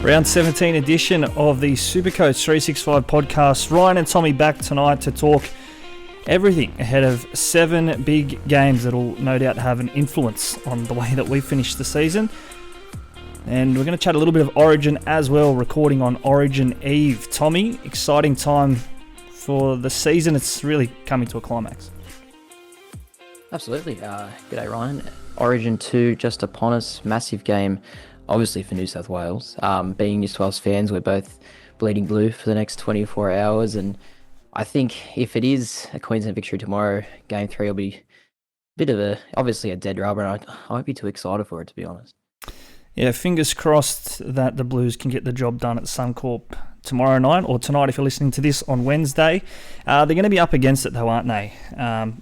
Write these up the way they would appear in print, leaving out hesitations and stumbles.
Round 17 edition of the SuperCoach365 podcast. Ryan and Tommy back tonight to talk everything ahead of 7 big games that will no doubt have an influence on the way that we finish the season. And we're going to chat a little bit of Origin as well, recording on Origin Eve. Tommy, exciting time for the season. It's really coming to a climax. Absolutely. G'day, Ryan. Origin 2 just upon us. Massive game, obviously, for New South Wales. Being New South Wales fans, we're both bleeding blue for the next 24 hours. And I think if it is a Queensland victory tomorrow, Game 3 will be a bit of obviously a dead rubber. And I won't be too excited for it, to be honest. Yeah, fingers crossed that the Blues can get the job done at Suncorp tomorrow night, or tonight if you're listening to this on Wednesday. They're going to be up against it though, aren't they?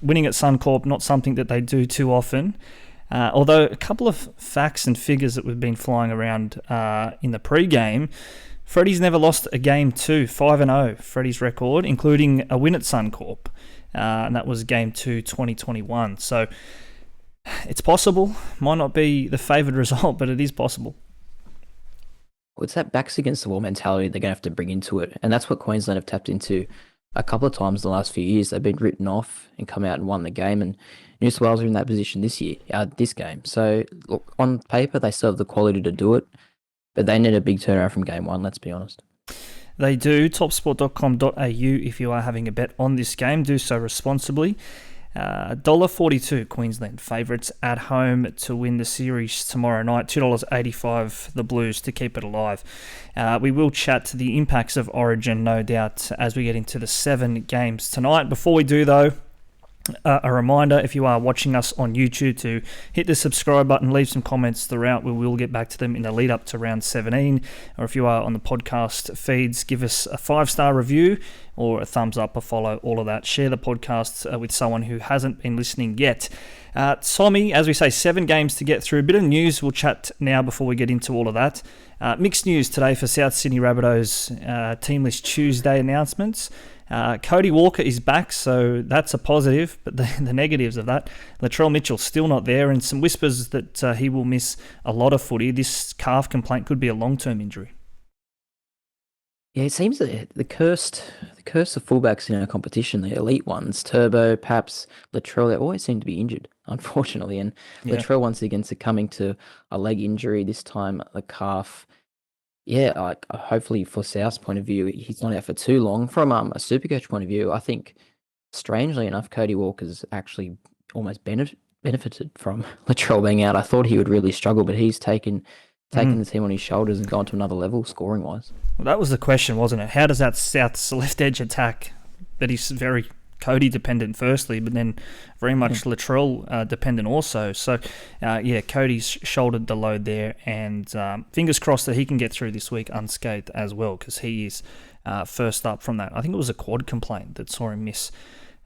Winning at Suncorp, not something that they do too often. Although a couple of facts and figures that we've been flying around in the pre-game, Freddie's never lost a game 2, 5-0, Freddie's record, including a win at Suncorp. And that was Game 2, 2021. So it's possible. Might not be the favoured result, but it is possible. Well, it's that backs against the wall mentality they're going to have to bring into it. And that's what Queensland have tapped into a couple of times in the last few years. They've been written off and come out and won the game. And New South Wales are in that position this game. So, look, on paper, they still have the quality to do it. But they need a big turnaround from Game 1, let's be honest. They do. Topsport.com.au, if you are having a bet on this game, do so responsibly. $1.42 Queensland favourites at home to win the series tomorrow night. $2.85 the Blues to keep it alive. We will chat to the impacts of Origin, no doubt, as we get into the 7 games tonight. Before we do, though, a reminder, if you are watching us on YouTube, to hit the subscribe button, leave some comments throughout. We will get back to them in the lead up to round 17. Or if you are on the podcast feeds, give us a 5-star review or a thumbs up, a follow, all of that. Share the podcast with someone who hasn't been listening yet. Tommy, as we say, 7 games to get through. A bit of news we'll chat now before we get into all of that. Mixed news today for South Sydney Rabbitohs Team List Tuesday announcements. Cody Walker is back, so that's a positive, but the negatives of that, Latrell Mitchell still not there, and some whispers that he will miss a lot of footy. This calf complaint could be a long-term injury. Yeah, it seems that the curse of fullbacks in our competition, the elite ones, Turbo, Paps, Latrell, they always seem to be injured, unfortunately. And yeah. Latrell once again succumbing to a leg injury, this time the calf. Yeah, hopefully for South's point of view, he's not out for too long. From a SuperCoach point of view, I think, strangely enough, Cody Walker's actually almost benefited from Latrell being out. I thought he would really struggle, but he's taken the team on his shoulders and gone to another level scoring-wise. Well, that was the question, wasn't it? How does that South's left edge attack, that he's very Cody dependent firstly, but then very much Latrell dependent also. So, Cody's shouldered the load there, and fingers crossed that he can get through this week unscathed as well, because he is first up from that. I think it was a quad complaint that saw him miss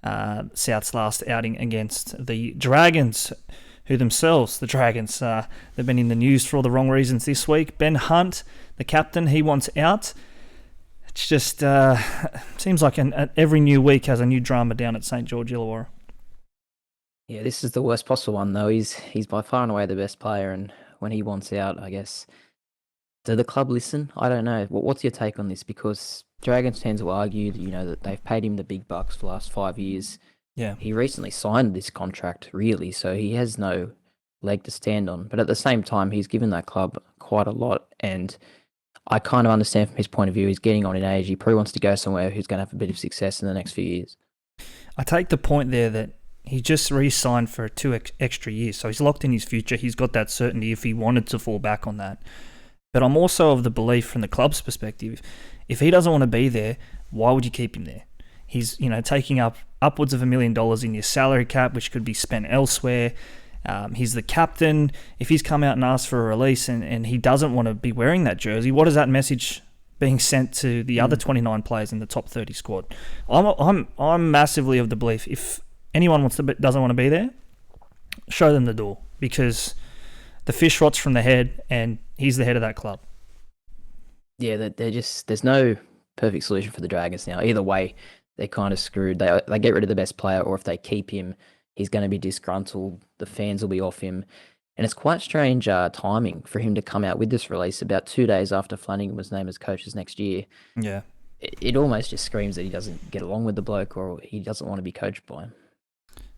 South's last outing against the Dragons, who themselves, the Dragons, they've been in the news for all the wrong reasons this week. Ben Hunt, the captain, he wants out. It's just seems like every new week has a new drama down at St. George Illawarra. Yeah, this is the worst possible one, though. He's by far and away the best player, and when he wants out, I guess, do the club listen? I don't know. What's your take on this? Because Dragons fans will argue that they've paid him the big bucks for the last 5 years. Yeah, he recently signed this contract, really, so he has no leg to stand on. But at the same time, he's given that club quite a lot, and I kind of understand from his point of view. He's getting on in age. He probably wants to go somewhere who's going to have a bit of success in the next few years. I take the point there that he just re-signed for 2 extra years, so he's locked in his future. He's got that certainty if he wanted to fall back on that. But I'm also of the belief from the club's perspective, if he doesn't want to be there, why would you keep him there? He's taking up upwards of $1 million in your salary cap, which could be spent elsewhere. He's the captain. If he's come out and asked for a release and he doesn't want to be wearing that jersey, what is that message being sent to the other 29 players in the top 30 squad? I'm massively of the belief if anyone doesn't want to be there, show them the door, because the fish rots from the head, and he's the head of that club. Yeah, there's no perfect solution for the Dragons now. Either way, they're kind of screwed. They get rid of the best player, or if they keep him, he's going to be disgruntled. The fans will be off him. And it's quite strange timing for him to come out with this release about 2 days after Flanagan was named as coaches next year. Yeah. It almost just screams that he doesn't get along with the bloke or he doesn't want to be coached by him.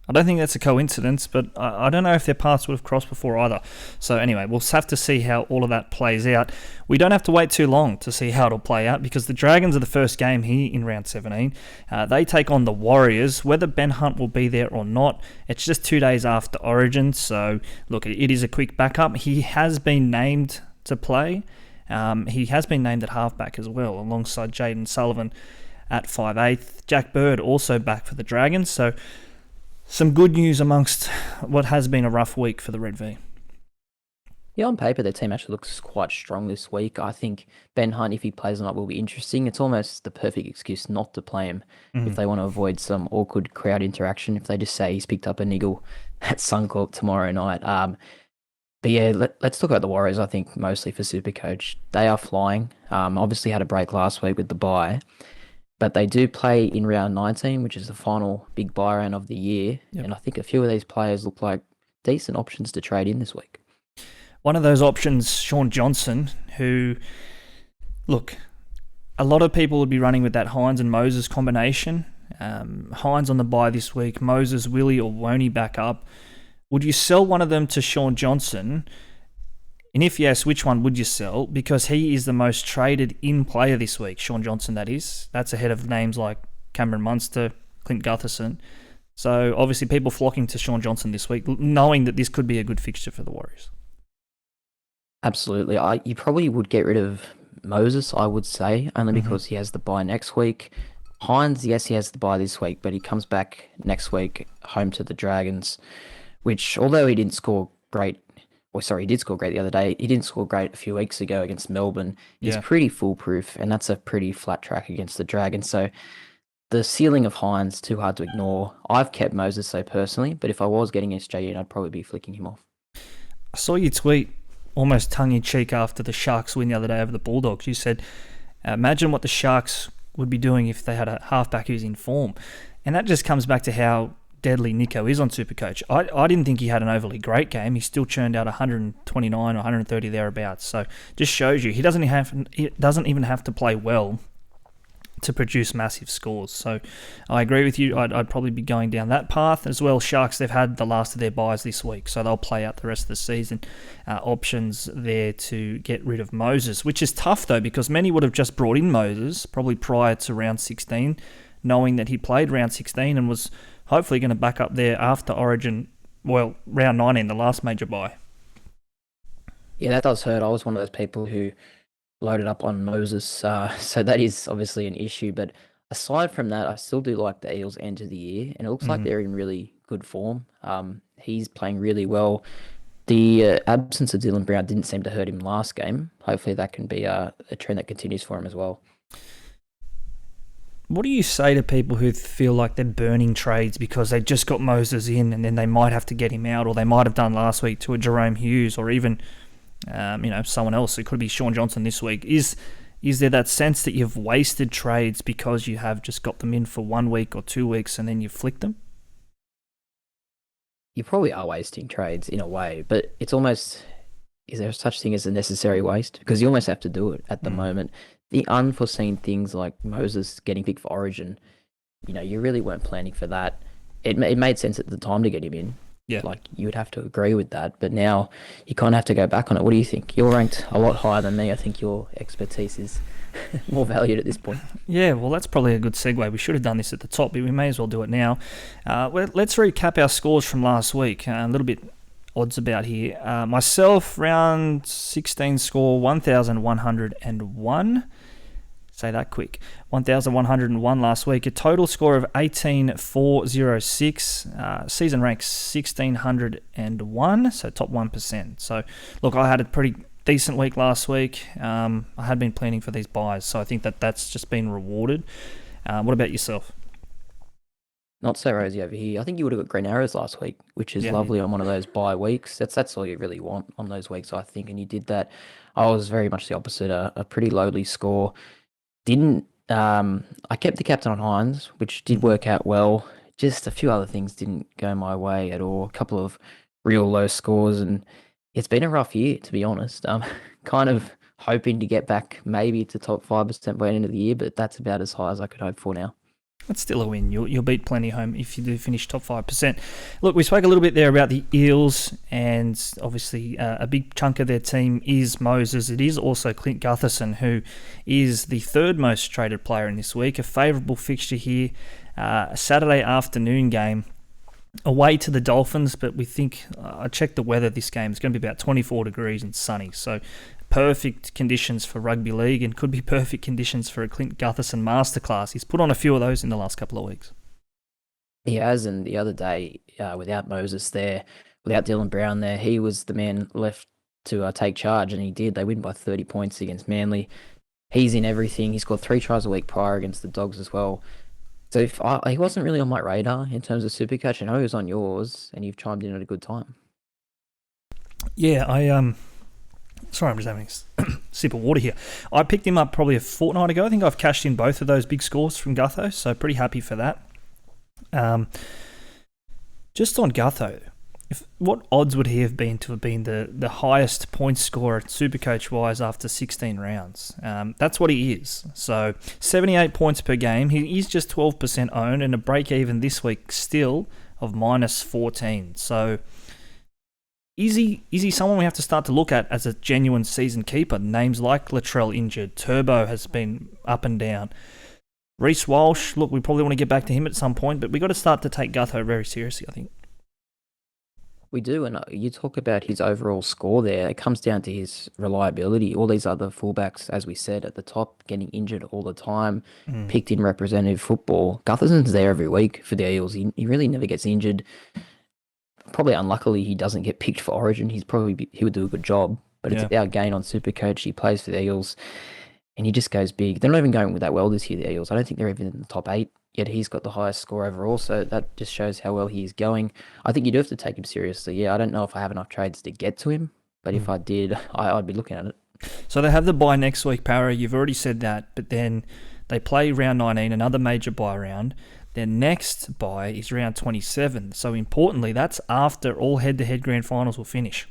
I don't think that's a coincidence, but I don't know if their paths would have crossed before either. So anyway, we'll have to see how all of that plays out. We don't have to wait too long to see how it'll play out because the Dragons are the first game here in round 17. They take on the Warriors. Whether Ben Hunt will be there or not, it's just 2 days after Origin. So look, it is a quick backup. He has been named to play. He has been named at halfback as well, alongside Jaden Sullivan at 5'8". Jack Bird also back for the Dragons. So some good news amongst what has been a rough week for the Red V. Yeah, on paper, their team actually looks quite strong this week. I think Ben Hunt, if he plays or not, will be interesting. It's almost the perfect excuse not to play him if they want to avoid some awkward crowd interaction. If they just say he's picked up a niggle at Suncorp tomorrow night. But yeah, let's talk about the Warriors, I think, mostly for SuperCoach. They are flying. Obviously had a break last week with the bye. But they do play in round 19, which is the final big buy round of the year. Yep. And I think a few of these players look like decent options to trade in this week. One of those options, Shaun Johnson, who, look, a lot of people would be running with that Hynes and Moses combination. Hynes on the buy this week, Moses, Willie or won't he back up? Would you sell one of them to Shaun Johnson? And if yes, which one would you sell? Because he is the most traded in player this week, Shaun Johnson, that is. That's ahead of names like Cameron Munster, Clint Gutherson. So obviously people flocking to Shaun Johnson this week, knowing that this could be a good fixture for the Warriors. Absolutely. You probably would get rid of Moses, I would say, only because he has the bye next week. Hynes, yes, he has the bye this week, but he comes back next week home to the Dragons, which, although he didn't score great, he did score great the other day. He didn't score great a few weeks ago against Melbourne. He's pretty foolproof, and that's a pretty flat track against the Dragons. So the ceiling of Hynes, too hard to ignore. I've kept Moses so personally, but if I was getting SJ in, I'd probably be flicking him off. I saw you tweet almost tongue-in-cheek after the Sharks win the other day over the Bulldogs. You said, imagine what the Sharks would be doing if they had a halfback who's in form. And that just comes back to how deadly Nicho is on SuperCoach. I didn't think he had an overly great game. He still churned out 129 or 130 thereabouts. So just shows you he doesn't even have to play well to produce massive scores. So I agree with you. I'd probably be going down that path as well. Sharks, they've had the last of their buys this week, so they'll play out the rest of the season. Options there to get rid of Moses, which is tough though because many would have just brought in Moses probably prior to round 16, knowing that he played round 16 and was hopefully going to back up there after Origin, round 19, the last major buy. Yeah, that does hurt. I was one of those people who loaded up on Moses, so that is obviously an issue. But aside from that, I still do like the Eels end of the year, and it looks like they're in really good form. He's playing really well. The absence of Dylan Brown didn't seem to hurt him last game. Hopefully that can be a trend that continues for him as well. What do you say to people who feel like they're burning trades because they just got Moses in and then they might have to get him out, or they might have done last week to a Jerome Hughes, or even someone else? It could be Shaun Johnson this week. Is there that sense that you've wasted trades because you have just got them in for 1 week or 2 weeks and then you flick them? You probably are wasting trades in a way, but it's almost, is there such thing as a necessary waste? Because you almost have to do it at the moment. The unforeseen things like Moses getting picked for Origin, you really weren't planning for that. It made sense at the time to get him in. Yeah. Like, you would have to agree with that, but now you kind of have to go back on it. What do you think? You're ranked a lot higher than me. I think your expertise is more valued at this point. Yeah, well, that's probably a good segue. We should have done this at the top, but we may as well do it now. Let's recap our scores from last week. A little bit odds about here. Myself, round 16 score 1,101. Say that quick. 1,101 last week. A total score of 18,406. Season rank 1,601. So top 1%. So look, I had a pretty decent week last week. I had been planning for these buys, so I think that's just been rewarded. What about yourself? Not so rosy over here. I think you would have got green arrows last week, which is lovely on one of those bye weeks. That's all you really want on those weeks, I think, and you did that. I was very much the opposite. A pretty lowly score. I kept the captain on Hynes, which did work out well. Just a few other things didn't go my way at all. A couple of real low scores, and It's been a rough year, to be honest. Kind of hoping to get back maybe to top 5% by the end of the year, but that's about as high as I could hope for now. That's still a win. You'll beat plenty home if you do finish top 5%. Look, we spoke a little bit there about the Eels, and obviously a big chunk of their team is Moses. It is also Clint Gutherson, who is the third most traded player in this week. A favourable fixture here, a Saturday afternoon game away to the Dolphins, but we think, I checked the weather this game, it's going to be about 24 degrees and sunny, so perfect conditions for rugby league, and could be perfect conditions for a Clint Gutherson masterclass. He's put on a few of those in the last couple of weeks. He has, and the other day, without Moses there, without Dylan Brown there, he was the man left to take charge, and he did. They win by 30 points against Manly. He's in everything. He scored 3 tries a week prior against the Dogs as well. So he wasn't really on my radar in terms of SuperCoach. I know he was on yours, and you've chimed in at a good time. Yeah, sorry, I'm just having a sip of water here. I picked him up probably a fortnight ago. I think I've cashed in both of those big scores from Gutho, so pretty happy for that. Just on Gutho, what odds would he have been to have been the highest point scorer SuperCoach-wise after 16 rounds? That's what he is. So 78 points per game. He is just 12% owned, and a break-even this week still of minus 14. So is he someone we have to start to look at as a genuine season keeper? Names like Latrell injured, Turbo has been up and down. Reece Walsh, look, we probably want to get back to him at some point, but we've got to start to take Gutho very seriously, I think. We do, and you talk about his overall score there. It comes down to his reliability. All these other fullbacks, as we said at the top, getting injured all the time, picked in representative football. Gutherson's there every week for the Eels. He really never gets injured. Probably unluckily he doesn't get picked for Origin. He would do a good job, but it's our gain on SuperCoach. He plays for the Eels, and he just goes big. They're not even going that well this year, the Eels. I don't think they're even in the top 8. Yet he's got the highest score overall, so that just shows how well he is going. I think you do have to take him seriously. Yeah, I don't know if I have enough trades to get to him, but if I did, I'd be looking at it. So they have the bye next week, Para. You've already said that, but then they play round 19, another major bye round. Their next bye is round 27. So importantly, that's after all head-to-head grand finals will finish.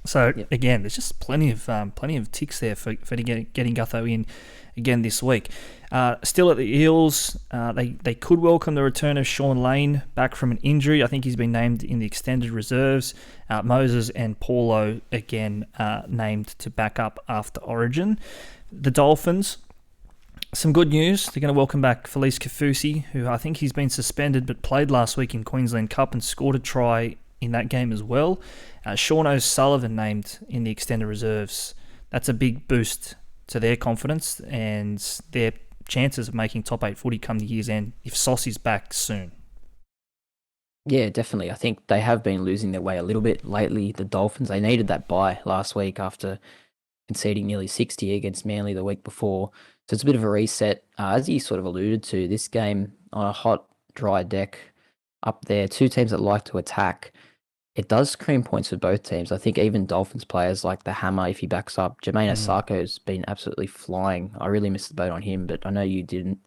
So again, there's just plenty of ticks there for getting Gutho in again this week. Still at the Eels, they could welcome the return of Sean Lane back from an injury. I think he's been named in the extended reserves. Moses and Paulo again named to back up after Origin. The Dolphins, some good news. They're going to welcome back Felice Kafusi, who I think he's been suspended but played last week in Queensland Cup and scored a try in that game as well. Sean O'Sullivan named in the extended reserves. That's a big boost to their confidence and their chances of making top 8 footy come the year's end if Sauce is back soon. Yeah, definitely. I think they have been losing their way a little bit lately. The Dolphins, they needed that bye last week after conceding nearly 60 against Manly the week before. So it's a bit of a reset. As you sort of alluded to, this game on a hot, dry deck up there, two teams that like to attack. It does scream points for both teams. I think even Dolphins players like the Hammer, if he backs up, Jermaine Asarko's been absolutely flying. I really missed the boat on him, but I know you didn't.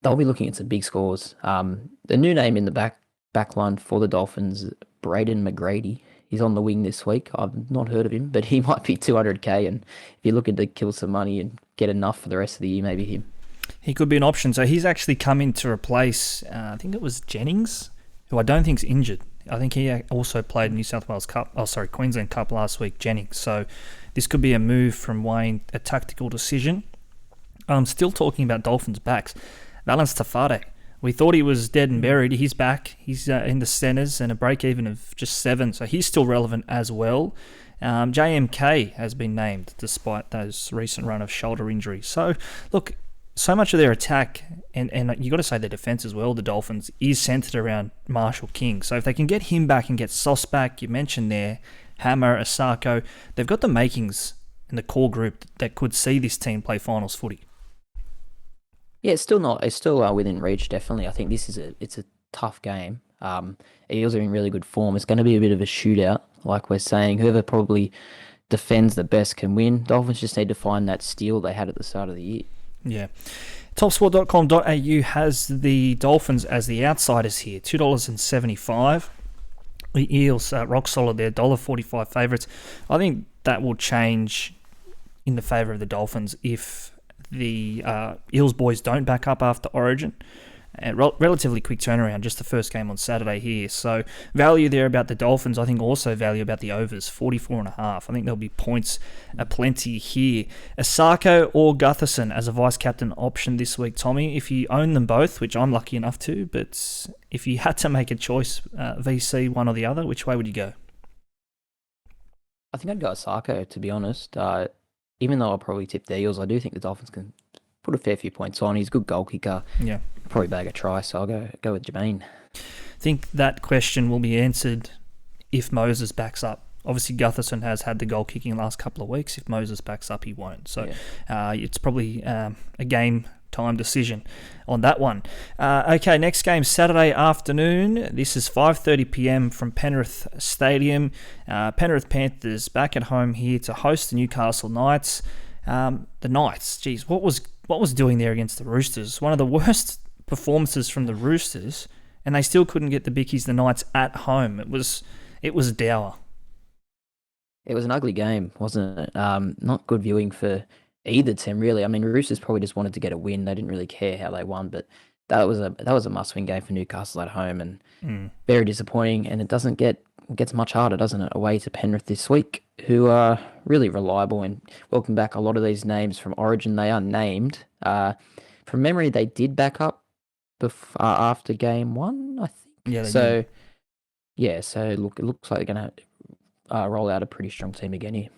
They'll be looking at some big scores. The new name in the back line for the Dolphins, Braden McGrady. He's on the wing this week. I've not heard of him, but he might be 200k. And if you're looking to kill some money and get enough for the rest of the year, maybe him. He could be an option. So he's actually come in to replace, I think it was Jennings, who I don't think's injured. I think he also played New South Wales Queensland Cup last week, Jennings. So this could be a move from Wayne, a tactical decision. Still talking about Dolphins backs. Valence Tafade. We thought he was dead and buried. He's back. He's in the centres and a break-even of just 7. So he's still relevant as well. JMK has been named despite those recent run of shoulder injuries. So, look, so much of their attack, and you got to say their defence as well, the Dolphins, is centred around Marshall King. So if they can get him back and get Sauce back, you mentioned there, Hammer, Asako, they've got the makings in the core group that could see this team play finals footy. Yeah, it's still within reach, definitely. I think it's a tough game. Eels are in really good form. It's going to be a bit of a shootout, like we're saying. Whoever probably defends the best can win. Dolphins just need to find that steal they had at the start of the year. Yeah. Topsport.com.au has the Dolphins as the outsiders here, $2.75. The Eels, rock solid there, $1.45 favourites. I think that will change in the favour of the Dolphins if the Eels boys don't back up after Origin. Relatively quick turnaround, just the first game on Saturday here. So value there about the Dolphins. I think also value about the overs, 44.5. I think there'll be points aplenty here. Asako or Gutherson as a vice-captain option this week, Tommy. If you own them both, which I'm lucky enough to, but if you had to make a choice, VC, one or the other, which way would you go? I think I'd go Asako, to be honest. Even though I'll probably tip the Eels, I do think the Dolphins can put a fair few points on. He's a good goal kicker. Yeah. Probably bag a try, so I'll go with Jermaine. I think that question will be answered if Moses backs up. Obviously, Gutherson has had the goal kicking the last couple of weeks. If Moses backs up, he won't. So it's probably a game time decision on that one. Okay, next game, Saturday afternoon. This is 5:30 p.m. from Penrith Stadium. Penrith Panthers back at home here to host the Newcastle Knights. The Knights, geez, what was doing there against the Roosters? One of the worst performances from the Roosters, and they still couldn't get the Bickies, the Knights, at home. It was dour. It was an ugly game, wasn't it? Not good viewing for either team, really. I mean, Roosters probably just wanted to get a win. They didn't really care how they won, but that was a must-win game for Newcastle at home, and very disappointing. And it gets much harder, doesn't it? Away to Penrith this week, who are really reliable and welcome back a lot of these names from Origin. They are named. From memory, they did back up after game 1, I think. Yeah, they did. So look, it looks like they're going to roll out a pretty strong team again here.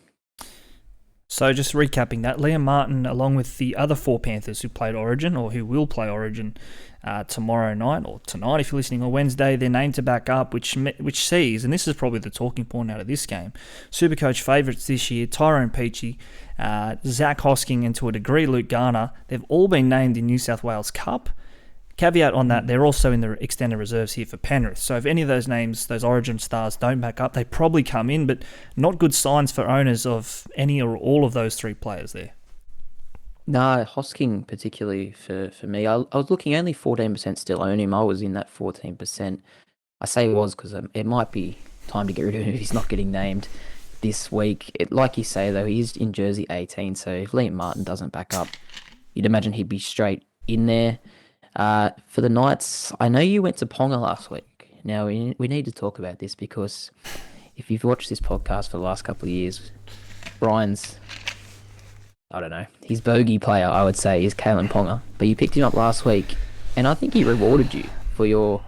So just recapping that, Liam Martin, along with the other 4 Panthers who played Origin, or who will play Origin tomorrow night, or tonight if you're listening, or Wednesday, they're named to back up, which sees, and this is probably the talking point out of this game, SuperCoach favourites this year, Tyrone Peachey, Zach Hosking, and to a degree Luke Garner. They've all been named in New South Wales Cup. Caveat on that, they're also in the extended reserves here for Penrith. So if any of those names, those Origin stars, don't back up, they probably come in, but not good signs for owners of any or all of those 3 players there. No, Hosking particularly for me. I was looking only 14% still own him. I was in that 14%. I say was because it might be time to get rid of him if he's not getting named this week. Like you say, though, he's in jersey 18, so if Liam Martin doesn't back up, you'd imagine he'd be straight in there. For the Knights, I know you went to Ponga last week. Now, we need to talk about this because if you've watched this podcast for the last couple of years, Brian's, I don't know, his bogey player, I would say, is Kalyn Ponga. But you picked him up last week, and I think he rewarded you for your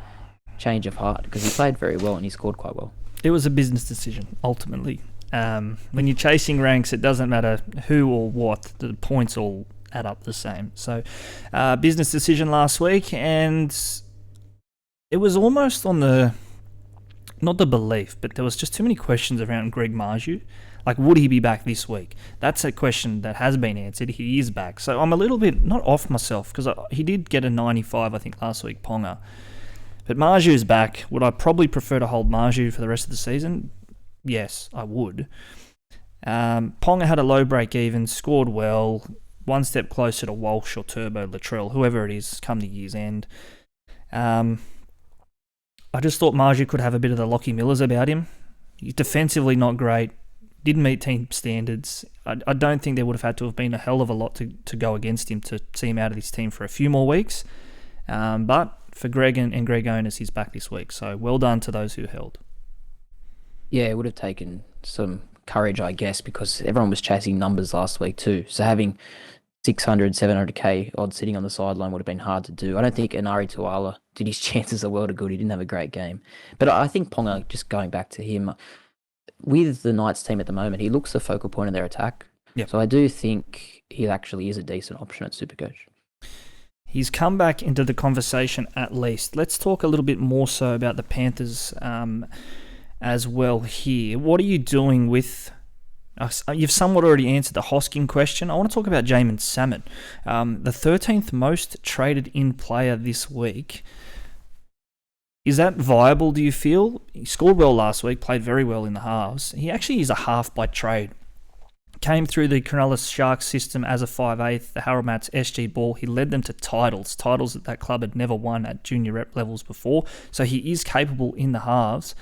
change of heart because he played very well and he scored quite well. It was a business decision, ultimately. When you're chasing ranks, it doesn't matter who or what, the points all add up the same. So business decision last week, and it was almost on the, not the belief, but there was just too many questions around Greg Marju. Like, would he be back this week? That's a question that has been answered. He is back. So I'm a little bit not off myself because he did get a 95, I think, last week, Ponga. But Marju is back. Would I probably prefer to hold Marju for the rest of the season? Yes, I would. Ponga had a low break even, scored well, one step closer to Walsh or Turbo, Latrell, whoever it is, come the year's end. I just thought Marju could have a bit of the Lockie Millers about him. He's defensively not great, didn't meet team standards. I don't think there would have had to have been a hell of a lot to go against him to see him out of this team for a few more weeks. But for Greg and Greg owners, he's back this week. So well done to those who held. Yeah, it would have taken some courage, I guess, because everyone was chasing numbers last week too. So having 600, 700k odds sitting on the sideline would have been hard to do. I don't think Anari Tuala did his chances a world of good. He didn't have a great game. But I think Ponga, just going back to him, with the Knights team at the moment, he looks the focal point of their attack. Yep. So I do think he actually is a decent option at SuperCoach. He's come back into the conversation at least. Let's talk a little bit more so about the Panthers as well here. What are you doing with... You've somewhat already answered the Hosking question. I want to talk about Jamin Salmon, the 13th most traded in player this week. Is that viable, do you feel? He scored well last week, played very well in the halves. He actually is a half by trade. Came through the Cronulla Sharks system as a 5'8", the Harold Matts SG ball. He led them to titles that club had never won at junior rep levels before. So he is capable in the halves.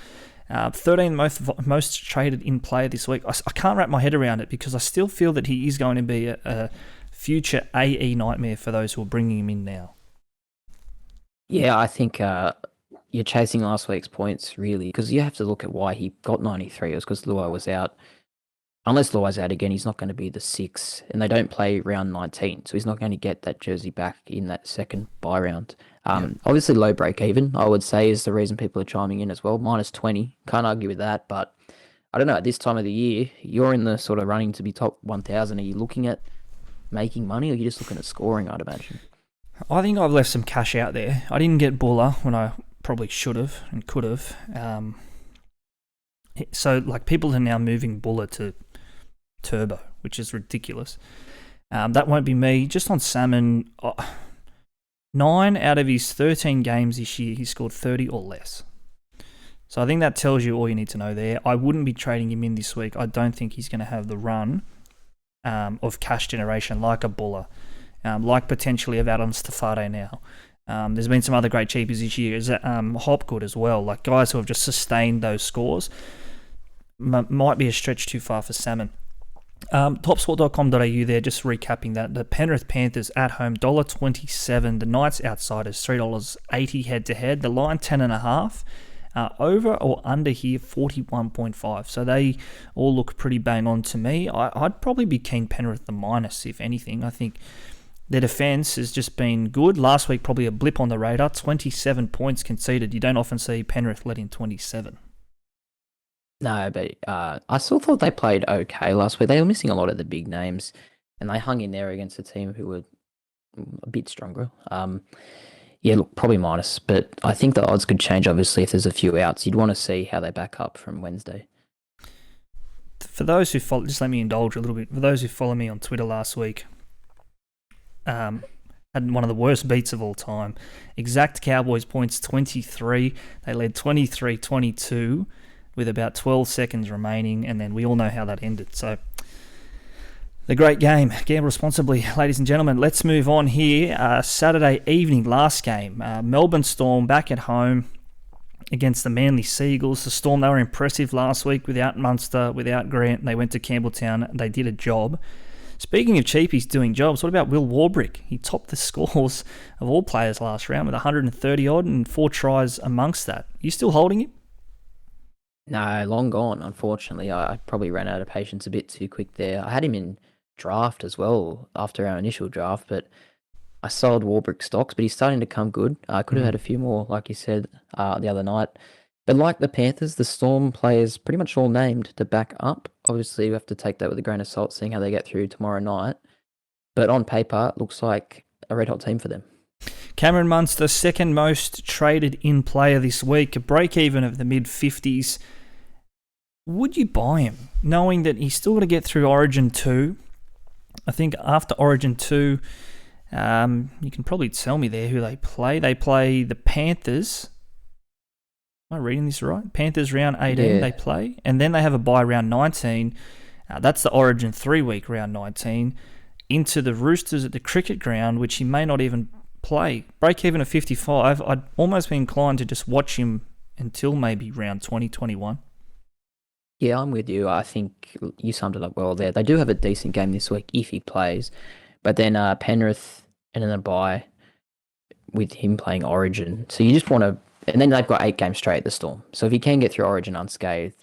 13th most traded in player this week. I can't wrap my head around it because I still feel that he is going to be a future AE nightmare for those who are bringing him in now. Yeah, I think you're chasing last week's points, really, because you have to look at why he got 93. It was because Luai was out. Unless Luai's out again, he's not going to be the 6, and they don't play round 19, so he's not going to get that jersey back in that second bye round. Obviously, low break even, I would say, is the reason people are chiming in as well. -20, can't argue with that, but I don't know, at this time of the year, you're in the sort of running to be top 1,000. Are you looking at making money, or are you just looking at scoring, I'd imagine? I think I've left some cash out there. I didn't get Bula when I probably should have and could have. So, people are now moving Bula to Turbo, which is ridiculous. That won't be me. Just on Salmon, 9 out of his 13 games this year, he scored 30 or less. So I think that tells you all you need to know there. I wouldn't be trading him in this week. I don't think he's going to have the run of cash generation like a Bula, like potentially of Adam Stafade now. There's been some other great cheapies this year. Is Hopgood as well, like guys who have just sustained those scores. Might be a stretch too far for Salmon. Topsport.com.au there, just recapping that. The Penrith Panthers at home, $1.27. The Knights Outsiders, $3.80 head-to-head. The line, 10.5. Over or under here, 41.5. So they all look pretty bang on to me. I'd probably be keen Penrith the minus, if anything. I think their defence has just been good. Last week, probably a blip on the radar. 27 points conceded. You don't often see Penrith let in 27. No, but I still thought they played okay last week. They were missing a lot of the big names, and they hung in there against a team who were a bit stronger. Yeah, look, probably minus, but I think the odds could change, obviously, if there's a few outs. You'd want to see how they back up from Wednesday. For those who follow, just let me indulge a little bit. For those who follow me on Twitter last week, had one of the worst beats of all time. Exact Cowboys points, 23. They led 23-22. With about 12 seconds remaining, and then we all know how that ended. So, the great game. Gamble responsibly, ladies and gentlemen. Let's move on here. Saturday evening, last game. Melbourne Storm back at home against the Manly Seagulls. The Storm, they were impressive last week without Munster, without Grant. They went to Campbelltown. They did a job. Speaking of cheapies doing jobs, what about Will Warbrick? He topped the scores of all players last round with 130-odd and 4 tries amongst that. You still holding him? No, long gone, unfortunately. I probably ran out of patience a bit too quick there. I had him in draft as well after our initial draft, but I sold Warbrick stocks, but he's starting to come good. I could have had a few more, like you said, the other night. But like the Panthers, the Storm players pretty much all named to back up. Obviously, we have to take that with a grain of salt, seeing how they get through tomorrow night. But on paper, it looks like a red-hot team for them. Cameron Munster, second most traded in player this week, a break-even of the mid-50s. Would you buy him, knowing that he's still got to get through Origin 2? I think after Origin 2, you can probably tell me there who they play. They play the Panthers. Am I reading this right? Panthers round 18 they play. And then they have a bye round 19. That's the Origin 3-week round 19. Into the Roosters at the cricket ground, which he may not even play. Break even of 55. I'd almost be inclined to just watch him until maybe round 2021. Yeah, I'm with you. I think you summed it up well there. They do have a decent game this week if he plays. But then Penrith and then a bye with him playing Origin. So you just want to... And then they've got 8 games straight at the Storm. So if you can get through Origin unscathed,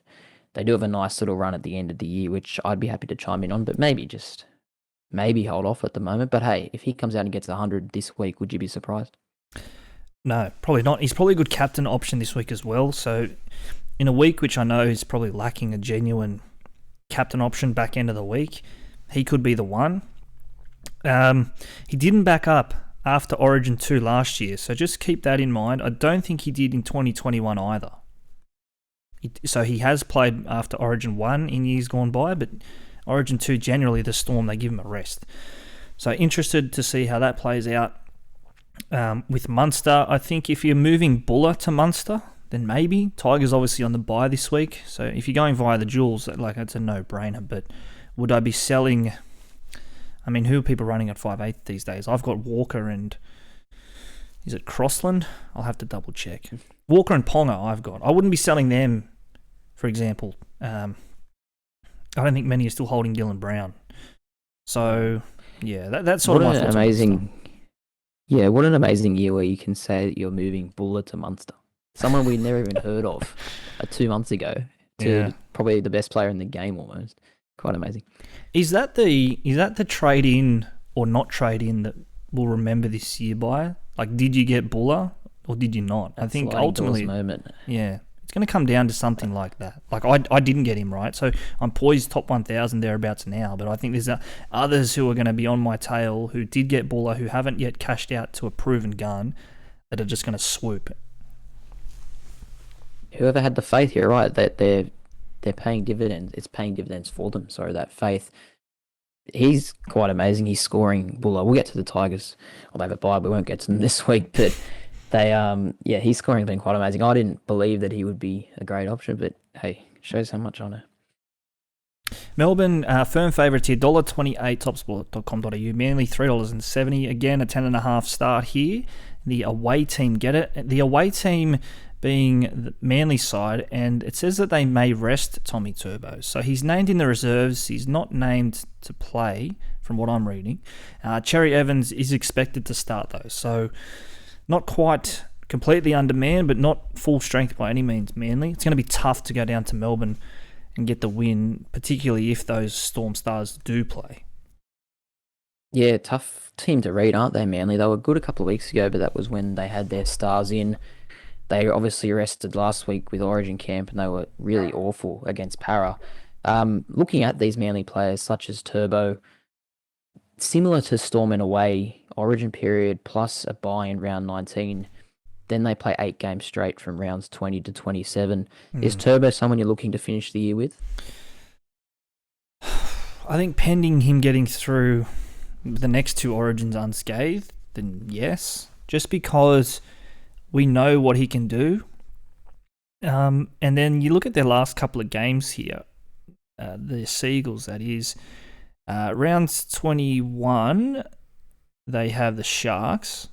they do have a nice little run at the end of the year, which I'd be happy to chime in on. But maybe hold off at the moment. But hey, if he comes out and gets 100 this week, would you be surprised? No, probably not. He's probably a good captain option this week as well. So... in a week which I know is probably lacking a genuine captain option back end of the week, he could be the one. He didn't back up after Origin 2 last year, so just keep that in mind. I don't think he did in 2021 either. So he has played after Origin 1 in years gone by, but Origin 2, generally the Storm, they give him a rest. So interested to see how that plays out with Munster. I think if you're moving Bula to Munster, then maybe. Tigers obviously on the bye this week, so if you're going via the duels, that's a no-brainer. But would I be selling... I mean, who are people running at 5/8 these days? I've got Walker and... is it Crossland? I'll have to double-check. Walker and Ponga I've got. I wouldn't be selling them for example. I don't think many are still holding Dylan Brown. So, yeah, that's sort of my thoughts. What an amazing year where you can say that you're moving Bula to Munster. Someone we never even heard of 2 months ago to probably the best player in the game almost. Quite amazing. Is that the trade in or not trade in that we'll remember this year by? Like, did you get Bula or did you not? I think ultimately, moment. Yeah, it's going to come down to something like that. Like, I didn't get him, right? So I'm poised top 1,000 thereabouts now, but I think there's others who are going to be on my tail who did get Bula, who haven't yet cashed out to a proven gun, that are just going to swoop. Whoever had the faith here, right, that they're paying dividends. It's paying dividends for them. Sorry, that faith. He's quite amazing. He's scoring Bula. We'll get to the Tigers. Well, they have a bye. We won't get to them this week, but his scoring has been quite amazing. I didn't believe that he would be a great option, but hey, shows how much I know. Melbourne, firm favourites here, $1.28, topsport.com.au. Manly, $3.70. Again, a 10.5 start here. The away team get it. The away team being the Manly side, and it says that they may rest Tommy Turbo. So he's named in the reserves. He's not named to play, from what I'm reading. Cherry Evans is expected to start, though. So not quite completely undermanned, but not full strength by any means, Manly. It's going to be tough to go down to Melbourne and get the win, particularly if those Storm Stars do play. Yeah, tough team to read, aren't they, Manly? They were good a couple of weeks ago, but that was when they had their stars in. They obviously rested last week with Origin camp, and they were really awful against Para. Looking at these Manly players, such as Turbo, similar to Storm in a way, Origin period plus a bye in round 19. Then they play 8 games straight from rounds 20 to 27. Is Turbo someone you're looking to finish the year with? I think pending him getting through the next 2 Origins unscathed, then yes. Just because we know what he can do. And then you look at their last couple of games here, the Seagulls, that is. Rounds 21, they have the Sharks.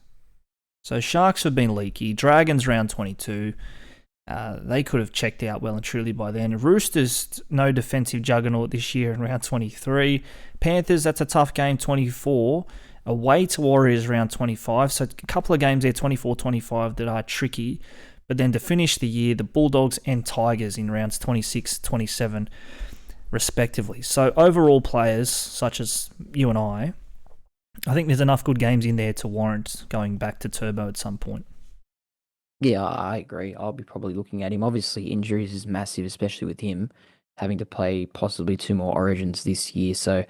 So Sharks have been leaky. Dragons round 22. They could have checked out well and truly by then. Roosters, no defensive juggernaut this year in round 23. Panthers, that's a tough game, 24. Away to Warriors round 25. So a couple of games there, 24-25, that are tricky. But then to finish the year, the Bulldogs and Tigers in rounds 26-27 respectively. So overall players, such as you and I think there's enough good games in there to warrant going back to Turbo at some point. Yeah, I agree. I'll be probably looking at him. Obviously, injuries is massive, especially with him having to play possibly 2 more Origins this year. So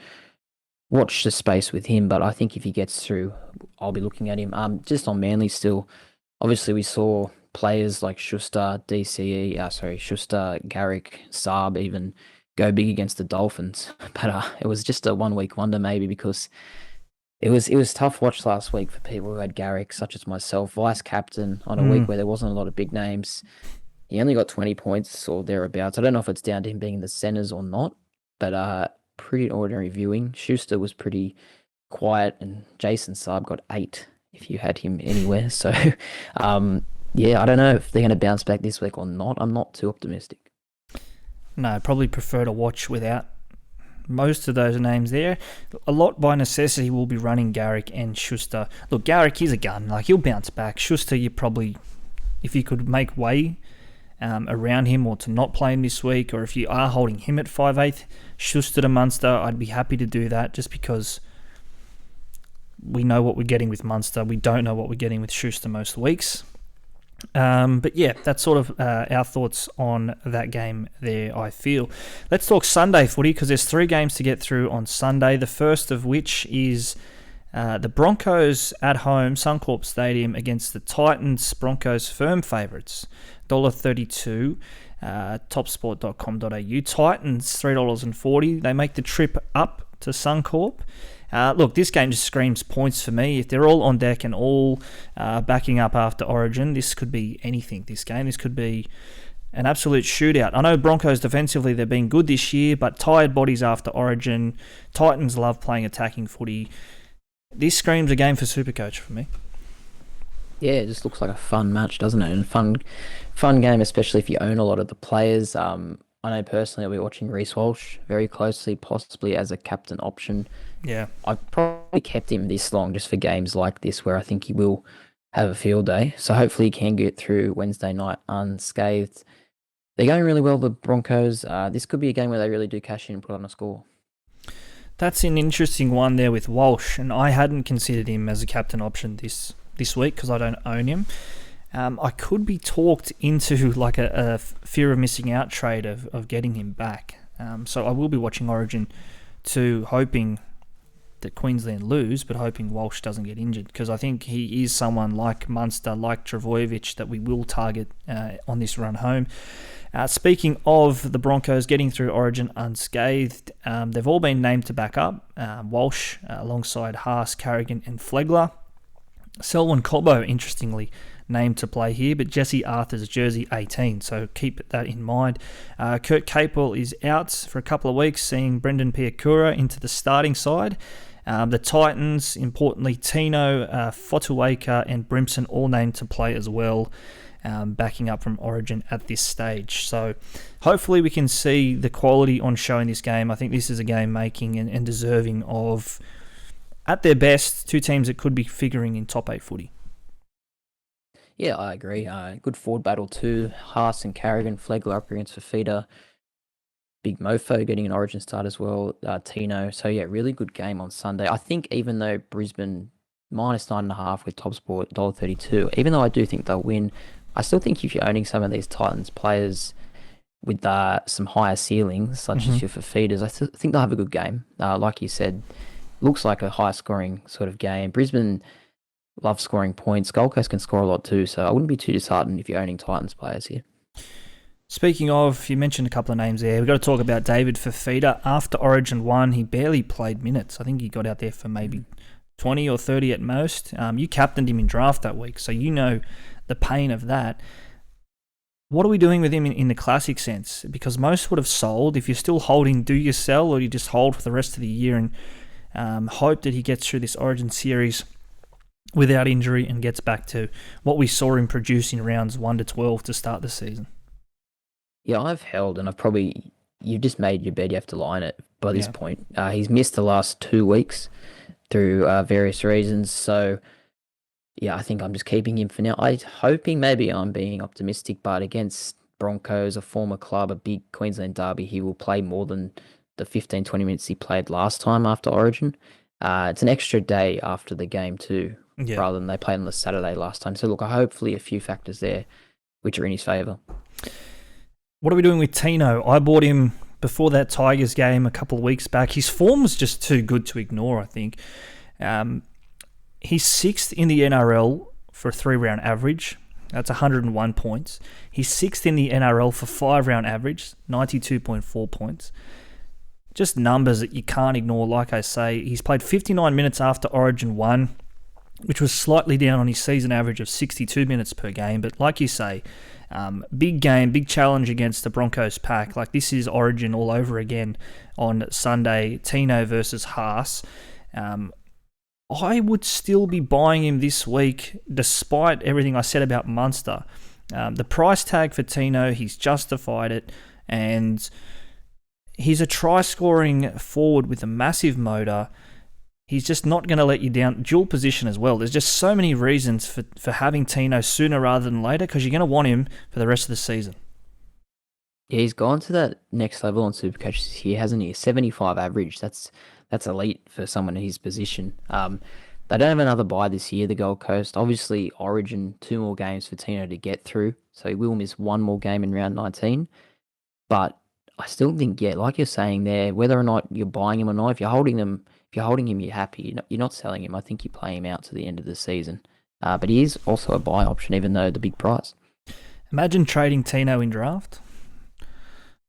watch the space with him. But I think if he gets through, I'll be looking at him. Just on Manly still, obviously we saw players like Schuster, Schuster, Garrick, Saab even go big against the Dolphins. But it was just a 1 week wonder maybe, because it was tough watch last week for people who had Garrick, such as myself, vice captain on a week where there wasn't a lot of big names. He only got 20 points or thereabouts. I don't know if it's down to him being in the centres or not, but pretty ordinary viewing. Schuster was pretty quiet, and Jason Saab got 8 if you had him anywhere. So, I don't know if they're going to bounce back this week or not. I'm not too optimistic. No, I'd probably prefer to watch without most of those names there. A lot by necessity will be running Garrick and Schuster. Look, Garrick, he's a gun. Like, he'll bounce back. Schuster, you probably, if you could make way around him or to not play him this week, or if you are holding him at 5/8, Schuster to Munster, I'd be happy to do that, just because we know what we're getting with Munster. We don't know what we're getting with Schuster most weeks. But yeah, that's sort of our thoughts on that game there, I feel. Let's talk Sunday footy, because there's 3 games to get through on Sunday. The first of which is the Broncos at home, Suncorp Stadium, against the Titans. Broncos firm favourites, $1.32, topsport.com.au. Titans, $3.40. They make the trip up to Suncorp. Look, this game just screams points for me. If they're all on deck and all backing up after Origin, this could be anything, this game. This could be an absolute shootout. I know Broncos defensively, they've been good this year, but tired bodies after Origin. Titans love playing attacking footy. This screams a game for SuperCoach for me. Yeah, it just looks like a fun match, doesn't it? And fun game, especially if you own a lot of the players. I know personally I'll be watching Reece Walsh very closely, possibly as a captain option. Yeah. I've probably kept him this long just for games like this where I think he will have a field day. So hopefully he can get through Wednesday night unscathed. They're going really well, the Broncos. This could be a game where they really do cash in and put on a score. That's an interesting one there with Walsh, and I hadn't considered him as a captain option this week because I don't own him. I could be talked into like a fear of missing out trade of getting him back. So I will be watching Origin 2, hoping that Queensland lose, but hoping Walsh doesn't get injured, because I think he is someone like Munster, like Travojevic, that we will target on this run home. Speaking of the Broncos getting through Origin unscathed, they've all been named to back up. Walsh alongside Haas, Carrigan and Flegler. Selwyn Cobbo, interestingly, named to play here, but Jesse Arthur's jersey 18, so keep that in mind. Kurt Capewell is out for a couple of weeks, seeing Brendan Piakura into the starting side. The Titans, importantly, Tino, Fotuaika and Brimson all named to play as well, backing up from Origin at this stage. So hopefully we can see the quality on show in this game. I think this is a game making and deserving of, at their best, two teams that could be figuring in top 8 footy. Yeah, I agree. Good forward battle too. Haas and Carrigan, Flegler up against Fifita. Big Mofo getting an Origin start as well. Tino. So yeah, really good game on Sunday. I think even though Brisbane -9.5 with TopSport $1.32, even though I do think they'll win, I still think if you're owning some of these Titans players with some higher ceilings, such as your Fifitas, I think they'll have a good game. Like you said, looks like a high scoring sort of game. Brisbane love scoring points. Gold Coast can score a lot too, so I wouldn't be too disheartened if you're owning Titans players here. Speaking of, you mentioned a couple of names there. We've got to talk about David Fifita. After Origin 1, he barely played minutes. I think he got out there for maybe 20 or 30 at most. You captained him in draft that week, so you know the pain of that. What are we doing with him in the classic sense? Because most would have sold. If you're still holding, do you sell, or do you just hold for the rest of the year and hope that he gets through this Origin series without injury and gets back to what we saw him produce in rounds 1 to 12 to start the season? Yeah, I've held, and you've just made your bed, you have to lie in it by this point. He's missed the last 2 weeks through various reasons, so yeah, I think I'm just keeping him for now. I'm hoping, maybe I'm being optimistic, but against Broncos, a former club, a big Queensland derby, he will play more than the 15-20 minutes he played last time after Origin. It's an extra day after the game too, rather than they played on the Saturday last time. So look, hopefully a few factors there which are in his favour. What are we doing with Tino? I bought him before that Tigers game a couple of weeks back. His form was just too good to ignore, I think. He's 6th in the NRL for a 3-round average. That's 101 points. He's 6th in the NRL for 5-round average, 92.4 points. Just numbers that you can't ignore, like I say. He's played 59 minutes after Origin 1, which was slightly down on his season average of 62 minutes per game. But like you say, big game, big challenge against the Broncos pack. Like, this is Origin all over again on Sunday. Tino versus Haas. I would still be buying him this week, despite everything I said about Munster. The price tag for Tino, he's justified it, and he's a try-scoring forward with a massive motor. He's just not going to let you down. Dual position as well. There's just so many reasons for having Tino sooner rather than later, because you're going to want him for the rest of the season. Yeah, he's gone to that next level on SuperCoaches this year, hasn't he? 75 average. That's elite for someone in his position. They don't have another bye this year, the Gold Coast. Obviously, Origin, 2 more games for Tino to get through, so he will miss 1 more game in round 19. But I still think, like you're saying there, whether or not you're buying him or not, if you're holding him, you're happy. You're not selling him. I think you play him out to the end of the season. But he is also a buy option, even though the big price. Imagine trading Tino in draft.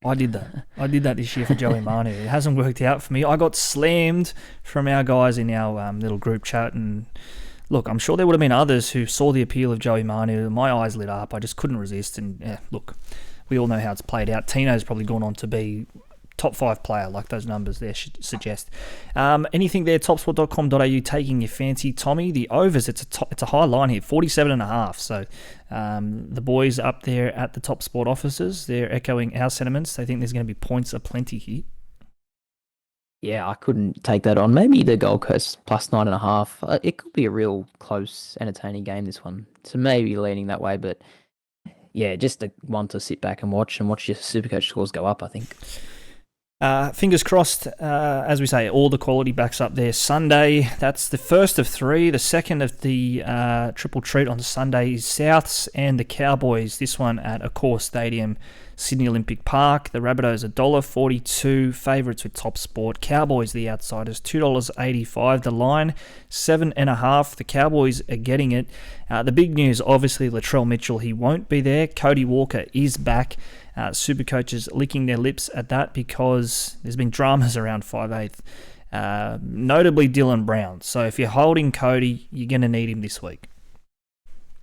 I did that. I did that this year for Joey Manu. It hasn't worked out for me. I got slammed from our guys in our little group chat. And look, I'm sure there would have been others who saw the appeal of Joey Manu. My eyes lit up. I just couldn't resist. And look, we all know how it's played out. Tino's probably gone on to be top 5 player, like those numbers there should suggest. Anything there, topsport.com.au taking your fancy, Tommy? The overs, it's a high line here, 47.5. So the boys up there at the Top Sport offices, they're echoing our sentiments. They think there's going to be points aplenty here. Yeah, I couldn't take that on. Maybe the Gold Coast plus 9.5. It could be a real close, entertaining game, this one. So maybe leaning that way, but yeah, just one to sit back and watch your SuperCoach scores go up, I think. Fingers crossed, as we say, all the quality backs up there. Sunday, that's the first of 3. The second of the triple treat on Sunday is Souths and the Cowboys. This one at Accor Stadium, Sydney Olympic Park. The Rabbitohs $1.42, favourites with Top Sport. Cowboys, the outsiders, $2.85. The line, 7.5. The Cowboys are getting it. The big news, obviously, Latrell Mitchell, he won't be there. Cody Walker is back. SuperCoaches licking their lips at that because there's been dramas around 5/8, notably Dylan Brown. So if you're holding Cody, you're going to need him this week.